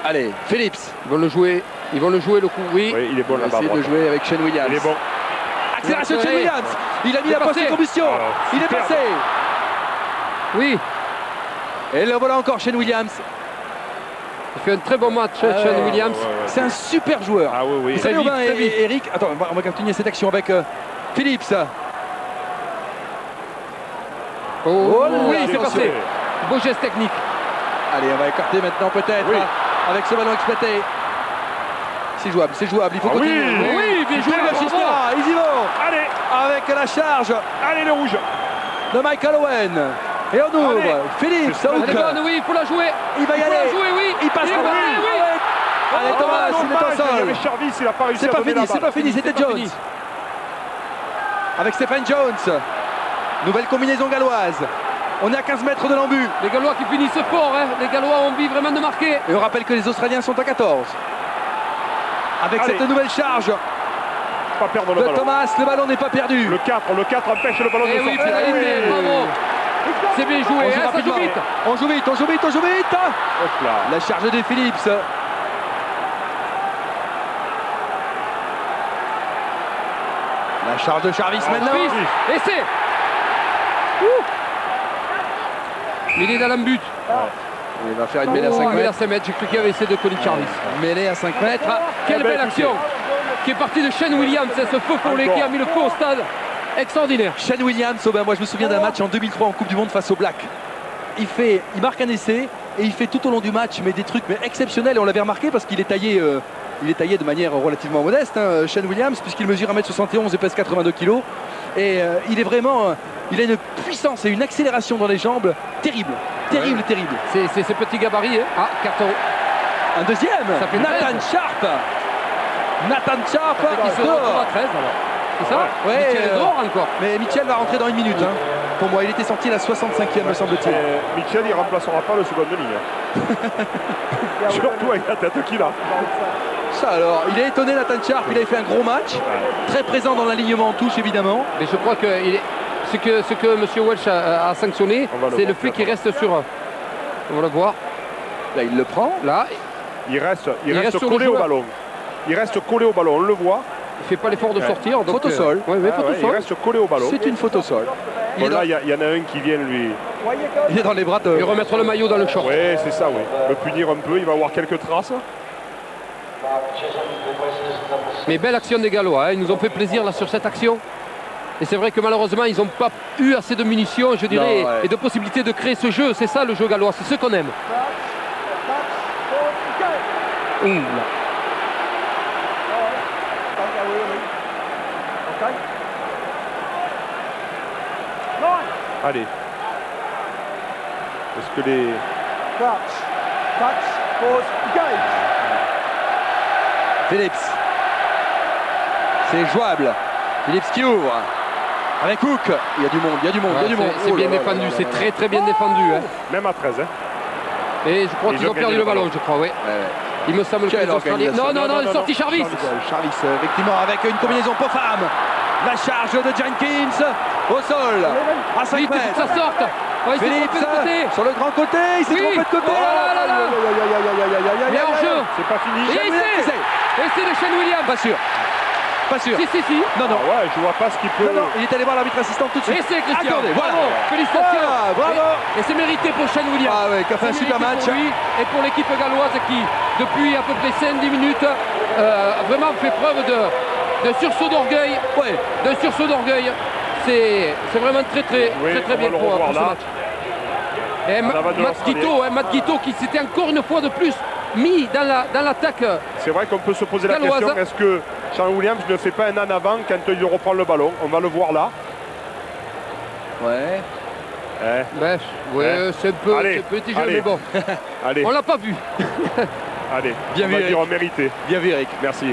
Allez, Phillips. Ils vont le jouer le coup, oui. Oui, il est bon On va là-bas. essayer de jouer avec Shane Williams. Il est bon. Accélération de Shane Ouais. Williams. Il a mis Il la est poste passé. de combustion. Il est superbe. passé. Oui, Et le voilà encore Shane Williams. il fait un très bon match, Shane Williams. C'est un super joueur. Ah oui, oui. Vous savez, Très vite, Aubin très vite. et Eric, attends, on va continuer cette action avec Phillips. Oh, oui, attention. c'est passé. Beau geste technique. Allez, on va écarter maintenant peut-être Oui. avec ce ballon exploité. C'est jouable, il faut Ah continuer. oui. Oui, bien joué, Double bravo. Chispa, ils y vont Allez, avec la charge allez les rouges. de Michael Owen. Et on ouvre. Allez. Philippe, C'est Saouk. Elle est bonne, oui, il faut la jouer. Il va y Il faut aller. la jouer, oui. Il passe est le passé, bras. oui. Allez, Thomas, il est au dommage, il y sol. avait Charvis, il n'a pas réussi C'est à pas donner fini, la c'est balle. pas fini, c'était C'est pas Jones. fini. Avec Stephen Jones. Nouvelle combinaison galloise. On est à 15 mètres de l'embut. Les Gallois qui finissent fort, hein. Les Gallois ont envie vraiment de marquer. Et on rappelle que les Australiens sont à 14. Avec Allez. cette nouvelle charge Pas perdre le de ballon. Thomas, le ballon n'est pas perdu. Le 4 empêche le ballon Eh de oui, sortir. pénalité, bravo. C'est bien joué, On joue hein, ça joue rapidement. vite. On joue vite, on joue vite, on joue vite. Hop là. La charge de Phillips. La charge de Charvis maintenant. Fils, et c'est. Il est dans l'embut. Il va faire une mêlée à 5 Oh, mais à mètres. 5 mètres, j'ai cru qu'il y avait essayé de Colin Charvis. Mêlée à 5 mètres. Quelle Eh ben, belle action qui est partie de Shane Williams, c'est ce feu follet Encore. qui a mis le feu au stade. Extraordinaire. Shane Williams, oh ben moi je me souviens d'un match en 2003 en Coupe du Monde face au Black. Il marque un essai et il fait tout au long du match mais des trucs exceptionnels et on l'avait remarqué parce qu'il est taillé de manière relativement modeste, hein, Shane Williams, puisqu'il mesure 1m71 et pèse 82 kg. Et il est vraiment, il a une puissance et une accélération dans les jambes terrible, terrible. C'est ces petits gabarits. Hein. Ah, carton. Un deuxième, Ça fait Nathan 13. Sharp. Nathan Sharp, Il se retrouve dehors. à 13 alors. C'est ça Ouais, Mitchell est dehors encore. Mais Mitchell va rentrer dans une minute. Hein. Pour moi, il était sorti à la 65e, me semble-t-il. Mitchell, il remplacera pas le second de ligne. Surtout avec la tête qu'il a. Ça alors, il est étonné Nathan Sharp, il avait fait un gros match, très présent dans l'alignement en touche évidemment. Mais je crois que ce que M. Welch a sanctionné, On va le c'est le voir, fait qu'il reste sur. On va le voir. Là, il le prend. Là, Il reste reste sur le collé au joueur. ballon. Il reste collé au ballon, on le voit. il fait pas l'effort de Ouais. sortir. Donc, Faute au sol. Oui, Ah faute ouais, au il sol. reste collé au ballon. C'est une faute au sol. Bon, là, il y en a un qui vient lui. Il est dans les bras de... Et remettre le maillot dans le short. Oui, c'est ça, oui. Le punir un peu, il va avoir quelques traces. Mais belle action des Gallois, hein. Ils nous ont fait plaisir là sur cette action. Et c'est vrai que malheureusement, ils n'ont pas eu assez de munitions, je dirais, Non, ouais. et de possibilités de créer ce jeu. C'est ça le jeu gallois, c'est ce qu'on aime. Ouh, là. Allez. Est-ce que les. Touch, pause, engage. Phillips. C'est jouable. Phillips qui ouvre. Avec Hook. Il y a du monde, il y a du monde, il y a du Ouais, monde. c'est Oh bien là là défendu, là là c'est là là. très très bien défendu. Hein. Même à 13, hein. Et je crois Ils qu'ils ont ont perdu gagné le le ballon, ballon. je crois, oui. Ouais. Il me semble que Quelle les Australiens. organisation. Non, Non, sorti Charvis. Charvis, effectivement, avec une combinaison Popham. La charge de Jenkins au sol. À 5 Vite, il faut mètres. que ça sorte. Oh, il s'est Phillips trompé de côté. sur le grand côté. Il s'est Oui. trompé de côté. Oh là là là. Mais en jeu. C'est pas fini. Et c'est de Shane Williams. Pas sûr. Pas sûr. Si. Non, non. Ah ouais, je vois pas ce qu'il peut. Non, non, il est allé voir l'arbitre assistant tout de suite. Et c'est Christian. Accordé, voilà. Bravo. Félicitations. Ah, bravo. Et c'est mérité pour Shane Williams. Ah ouais, qui a fait un C'est super mérité match. pour lui et pour l'équipe galloise qui, depuis à peu près 5-10 minutes, vraiment fait preuve de sursaut d'orgueil. Ouais. D'un sursaut d'orgueil. C'est vraiment très Oui, très on bien va le pour revoir ce là. match. Et En avant de Matt l'Australie. Guito, Matt Guito qui s'était encore une fois de plus mis dans l'attaque. C'est vrai qu'on peut se poser la Galloise. question, est-ce que Sean Williams ne fait pas un en avant quand il reprend le ballon? On va le voir là. Ouais. Eh, Bref, ouais, c'est un peu Allez, petit jeu, allez. mais bon, allez, on l'a pas vu. allez. Bien on vu, va Eric. dire mérité. Bien vu, Eric. Merci.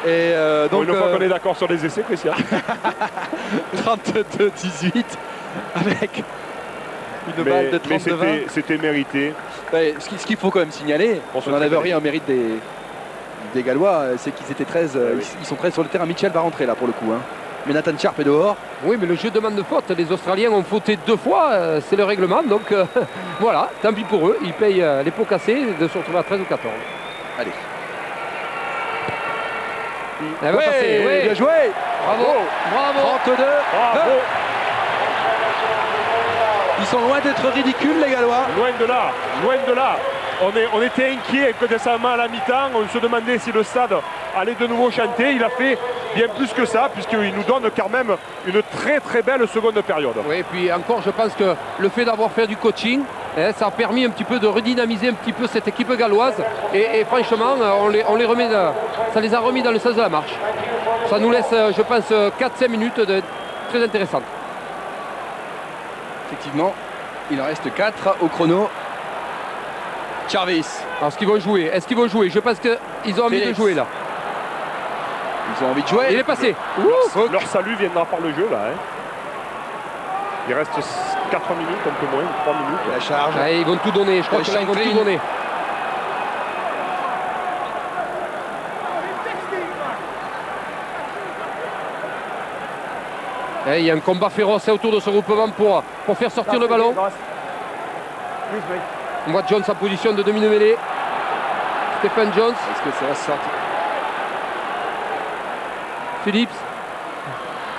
Et Bon, donc, une fois qu'on est d'accord sur les essais, Christian. 32-18 avec une balle de Mais 32-20. c'était mérité. Ouais, ce qu'il faut quand même signaler, On se on n'enlève fait rien au mérite des Gallois, c'est qu'ils étaient 13, ils sont 13 sur le terrain. Mitchell va rentrer là pour le coup. Hein. Mais Nathan Sharp est dehors. Oui, mais le jeu demande de faute. Les Australiens ont fauté 2 fois, c'est le règlement. Donc voilà, tant pis pour eux. Ils payent les pots cassés de se retrouver à 13 ou 14. Allez. Elle va Ouais, passer, oui. bien joué. Bravo, bravo. 32. Bravo. Ils sont loin d'être ridicules les Gallois. Loin de là, loin de là. On était inquiet récemment à la mi-temps. On se demandait si le stade allait de nouveau chanter. Il a fait bien plus que ça, puisqu'il nous donne quand même une très très belle seconde période. Oui, et puis encore, je pense que le fait d'avoir fait du coaching, Ça a permis un petit peu de redynamiser un petit peu cette équipe galloise. Et franchement, on les remet, ça les a remis dans le sens de la marche. Ça nous laisse, je pense, 4-5 minutes très intéressantes. Effectivement, il en reste 4 au chrono. Jarvis. Alors, est-ce qu'ils vont jouer? Est-ce qu'ils vont jouer? Je pense qu'ils ont envie Félix. de jouer là. Ils ont envie de jouer. Il est passé. Leur salut viendra par le jeu là. Hein. Il reste 4 minutes, un peu moins, 3 minutes. La charge. Ouais, ils vont tout donner. Je crois que là, ils vont tout donner. Il y a un combat féroce autour de ce groupement pour faire sortir le ballon. Excuse me. On voit Jones en position de demi-mêlée. Stephen Jones, Est-ce que ça va se sortir? Phillips.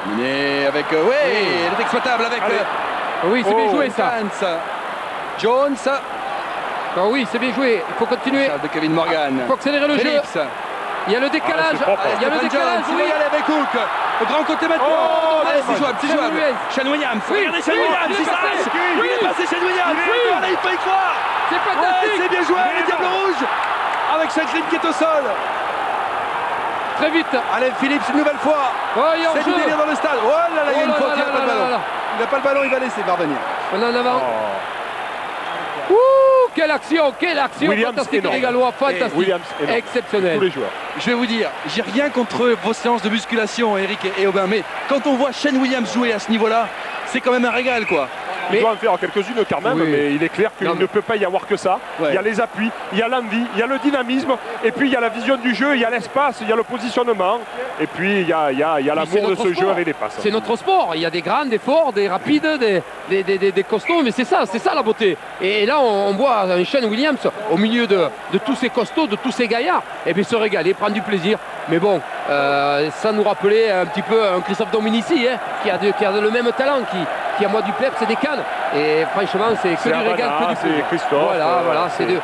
Miné avec. Oui, elle est exploitable avec. Allez. Oui, c'est bien joué ça. Vance. Jones. Ah oui, c'est bien joué. Il faut continuer. Charge de Kevin Morgan. Il faut accélérer le jeu. Phillips. Il y a le décalage. c'est propre. Il y a le Stephen décalage. Jones, il Oui. va y aller avec Hook. Au grand côté maintenant. Oh, Allez, c'est jouable, c'est Shane jouable. Williams. Shane Williams. Oui, Regardez Shane oui, Williams. il est Il passé. est passé Shane Williams. Oui. Voilà, il faut y croire. C'est Ouais, fantastique. c'est bien joué, les Diables Rouges. Avec Shanklin qui est au sol. Très vite. Allez, Phillips, une nouvelle fois. Oh, il y a C'est du hors-jeu. délire dans le stade. Oh là là, il y a Oh une là faute, là il n'a pas là le là ballon. là. Il n'a pas le ballon, il va laisser parvenir. On est en avant. Oh. Ouh, quelle action. Williams, Fantastique, énorme. les Gallois. Fantastique. Williams, énorme. Exceptionnel. Tous les joueurs. Je vais vous dire, j'ai rien contre vos séances de musculation, Eric et Aubin, mais quand on voit Shane Williams jouer à ce niveau-là, c'est quand même un régal, quoi. Il Mais- doit en faire quelques-unes quand même, Oui. mais il est clair qu'il Non, mais- ne peut pas y avoir que ça. Ouais. Il y a les appuis, il y a l'envie, il y a le dynamisme, et puis il y a la vision du jeu, il y a l'espace, il y a le positionnement, et puis il y a c'est l'amour de notre ce sport. jeu avec les passes. C'est notre sport. Il y a des grands, des forts, des rapides, des costauds, mais c'est ça la beauté. Et là, on voit un Shane Williams au milieu de tous ces costauds, de tous ces gaillards, et bien se régaler, prendre du plaisir. Mais bon, ça nous rappelait un petit peu un Christophe Dominici, hein, qui a le même talent, qui a moi du peps et des cannes. Et franchement, c'est que C'est du régal, Havana, que du c'est plaisir. Christophe, Voilà, c'est du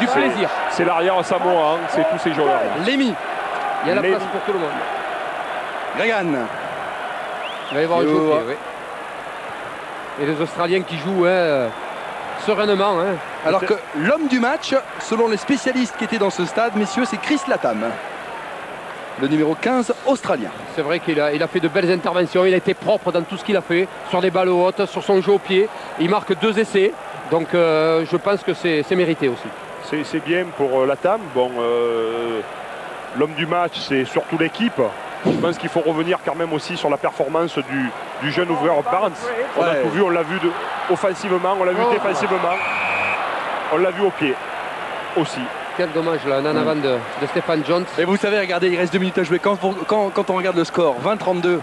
c'est- plaisir. C'est l'arrière samoan, c'est tous ces joueurs. Lémy, Il y a la Lémy. place pour tout le monde. Regan, Il va y avoir un Et jeu au au- pied, oui. Et les Australiens qui jouent sereinement. Hein. alors que l'homme du match, selon les spécialistes qui étaient dans ce stade, messieurs, c'est Chris Latham, le numéro 15 australien. C'est vrai qu'il a fait de belles interventions, il a été propre dans tout ce qu'il a fait, sur des balles hautes, sur son jeu au pied. Il marque 2 essais, donc je pense que c'est mérité aussi. C'est bien pour Latam. Bon, l'homme du match, c'est surtout l'équipe. Je pense qu'il faut revenir quand même aussi sur la performance du jeune ouvreur Barnes. On a Ouais. tout vu, on l'a vu offensivement, on l'a vu Oh. défensivement, on l'a vu au pied aussi. Quel dommage là, un en avant de Stephen Jones. Et vous savez, regardez, il reste 2 minutes à jouer. Quand on regarde le score, 20-32,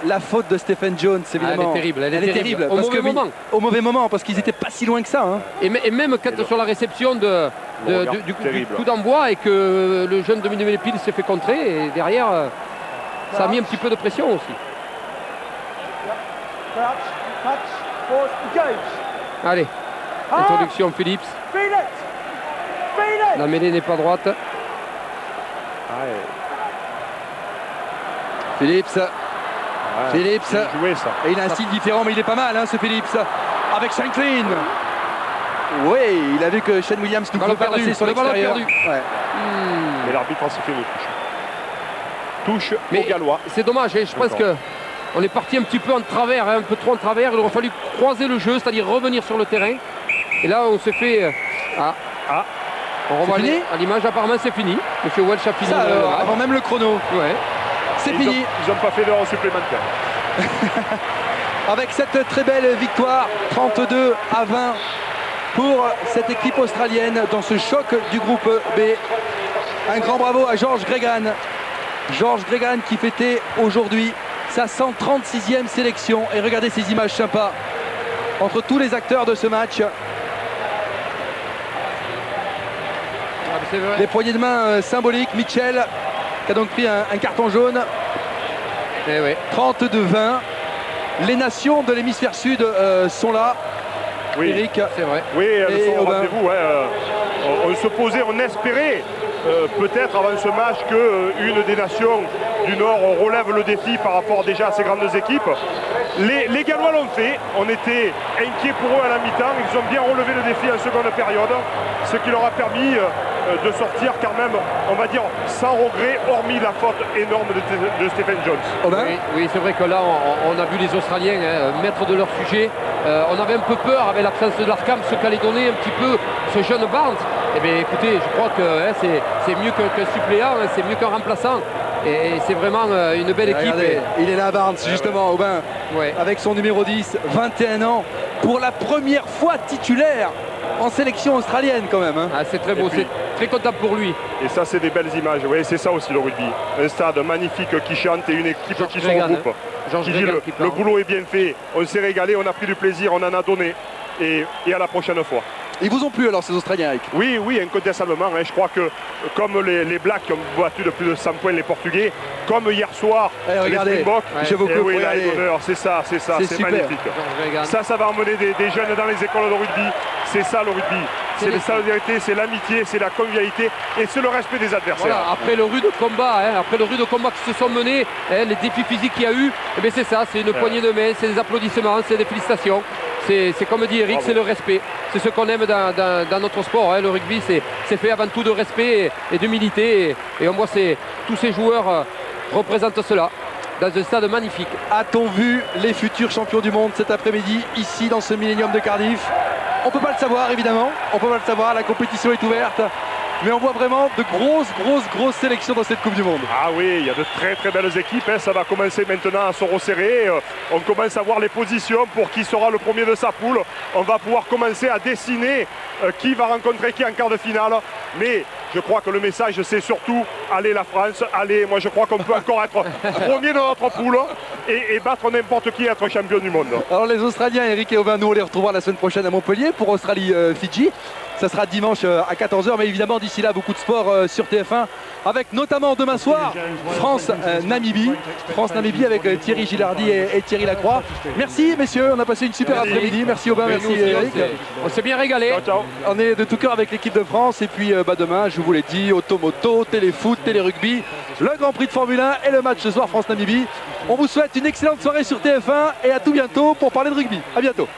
la faute de Stephen Jones, évidemment. Elle est terrible, elle est terrible. Au parce mauvais que- moment. Au mauvais moment, parce qu'ils n'étaient pas si loin que ça. Hein. Et même quand sur la réception Regarde, du terrible. coup d'envoi et que le jeune Dominique Pile s'est fait contrer, et derrière, ça a mis un petit peu de pression aussi. Crouch, touch, pause, engage. Allez, introduction Phillips. Feel it. Feel it. La mêlée n'est pas droite. Phillips, Phillips. Bien joué, ça. et il a un style différent, mais il est pas mal, hein, ce Phillips. Avec Shanklin. Oui, il a vu que Shane Williams nous Ballon pouvait perdu, passer sur le ballon l'extérieur. perdu. Ouais. Hmm. Et l'arbitre a sifflé une touche. Touche Mais aux Gallois. c'est dommage, hein, je pense D'accord. qu'on est parti un petit peu en travers, hein, un peu trop en travers. Il aurait fallu croiser le jeu, c'est-à-dire revenir sur le terrain. Et là, on s'est fait. On revoit C'est fini à l'image, apparemment, c'est fini. Monsieur Welch a fini. Ça le alors, match. avant même le chrono, Ouais. c'est Ils fini. n'ont pas fait d'heure supplémentaire. Avec cette très belle victoire, 32-20 pour cette équipe australienne dans ce choc du groupe B. Un grand bravo à George Gregan. George Gregan qui fêtait aujourd'hui sa 136e sélection. Et regardez ces images sympas entre tous les acteurs de ce match. Ah, mais c'est vrai. Les poignées de main symboliques. Mitchell qui a donc pris un carton jaune. Eh ouais. 32-20. Les nations de l'hémisphère sud sont là. Oui. Eric. C'est vrai. Oui, elles Et sont au Aubin. rendez-vous. On se posait, on espérait peut-être avant ce match qu'une des nations du Nord relève le défi par rapport déjà à ces grandes équipes. Les Gallois l'ont fait, on était inquiets pour eux à la mi-temps, ils ont bien relevé le défi en seconde période, ce qui leur a permis de sortir quand même, on va dire, sans regret, hormis la faute énorme de Stephen Jones. Oui, c'est vrai que là, on a vu les Australiens maîtres de leur sujet. On avait un peu peur avec l'absence de l'Arkham, ce qu'allait donner un petit peu ce jeune Barnes. Eh bien, écoutez, je crois que c'est mieux qu'un suppléant, c'est mieux qu'un remplaçant. Et c'est vraiment une belle équipe. Regardez, il est là, Barnes, justement, Aubin, avec son numéro 10, 21 ans, pour la première fois titulaire en sélection australienne quand même. Hein. Ah, c'est très beau, c'est très content pour lui. Et ça, c'est des belles images. Oui, c'est ça aussi le rugby. Un stade magnifique qui chante et une équipe qui se regroupe. Qui dit le boulot est bien fait, on s'est régalé, on a pris du plaisir, on en a donné. Et à la prochaine fois. Ils vous ont plu alors ces Australiens, Eric? Oui, incontestablement. Hein. Je crois que comme les Blacks qui ont battu de plus de 100 points les Portugais, comme hier soir les Springboks, c'est ça, c'est magnifique. Ça va emmener des jeunes dans les écoles de rugby. C'est ça le rugby. C'est la solidarité, c'est l'amitié, c'est la convivialité et c'est le respect des adversaires. Voilà, après le rude combat, qui se sont menés, les défis physiques qu'il y a eu, c'est ça, c'est une poignée de main, c'est des applaudissements, c'est des félicitations. C'est comme dit Eric, c'est le respect. C'est ce qu'on aime dans notre sport. Hein. Le rugby, c'est fait avant tout de respect et d'humilité. Et on voit tous ces joueurs représentent cela dans un stade magnifique. A-t-on vu les futurs champions du monde cet après-midi, ici dans ce Millennium de Cardiff? On ne peut pas le savoir, évidemment. On ne peut pas le savoir, la compétition est ouverte. Mais on voit vraiment de grosses sélections dans cette Coupe du Monde. Ah oui, il y a de très belles équipes. Hein. Ça va commencer maintenant à se resserrer. On commence à voir les positions pour qui sera le premier de sa poule. On va pouvoir commencer à dessiner qui va rencontrer qui en quart de finale. Mais je crois que le message, c'est surtout allez la France, allez. Moi, je crois qu'on peut encore être premier de notre poule et battre n'importe qui, être champion du monde. Alors les Australiens, Eric et Aubin, nous on les retrouvera la semaine prochaine à Montpellier pour Australie-Fidji. Ça sera dimanche à 14h, mais évidemment d'ici là beaucoup de sport sur TF1 avec notamment demain soir France-Namibie. France-Namibie avec Thierry Gilardi et Thierry Lacroix. Merci messieurs, on a passé une super après-midi. Merci Aubin, merci Eric. On s'est bien régalé. Ciao. On est de tout cœur avec l'équipe de France et puis demain, je vous l'ai dit, automoto, téléfoot, télérugby, le Grand Prix de Formule 1 et le match ce soir France-Namibie. On vous souhaite une excellente soirée sur TF1 et à tout bientôt pour parler de rugby. À bientôt.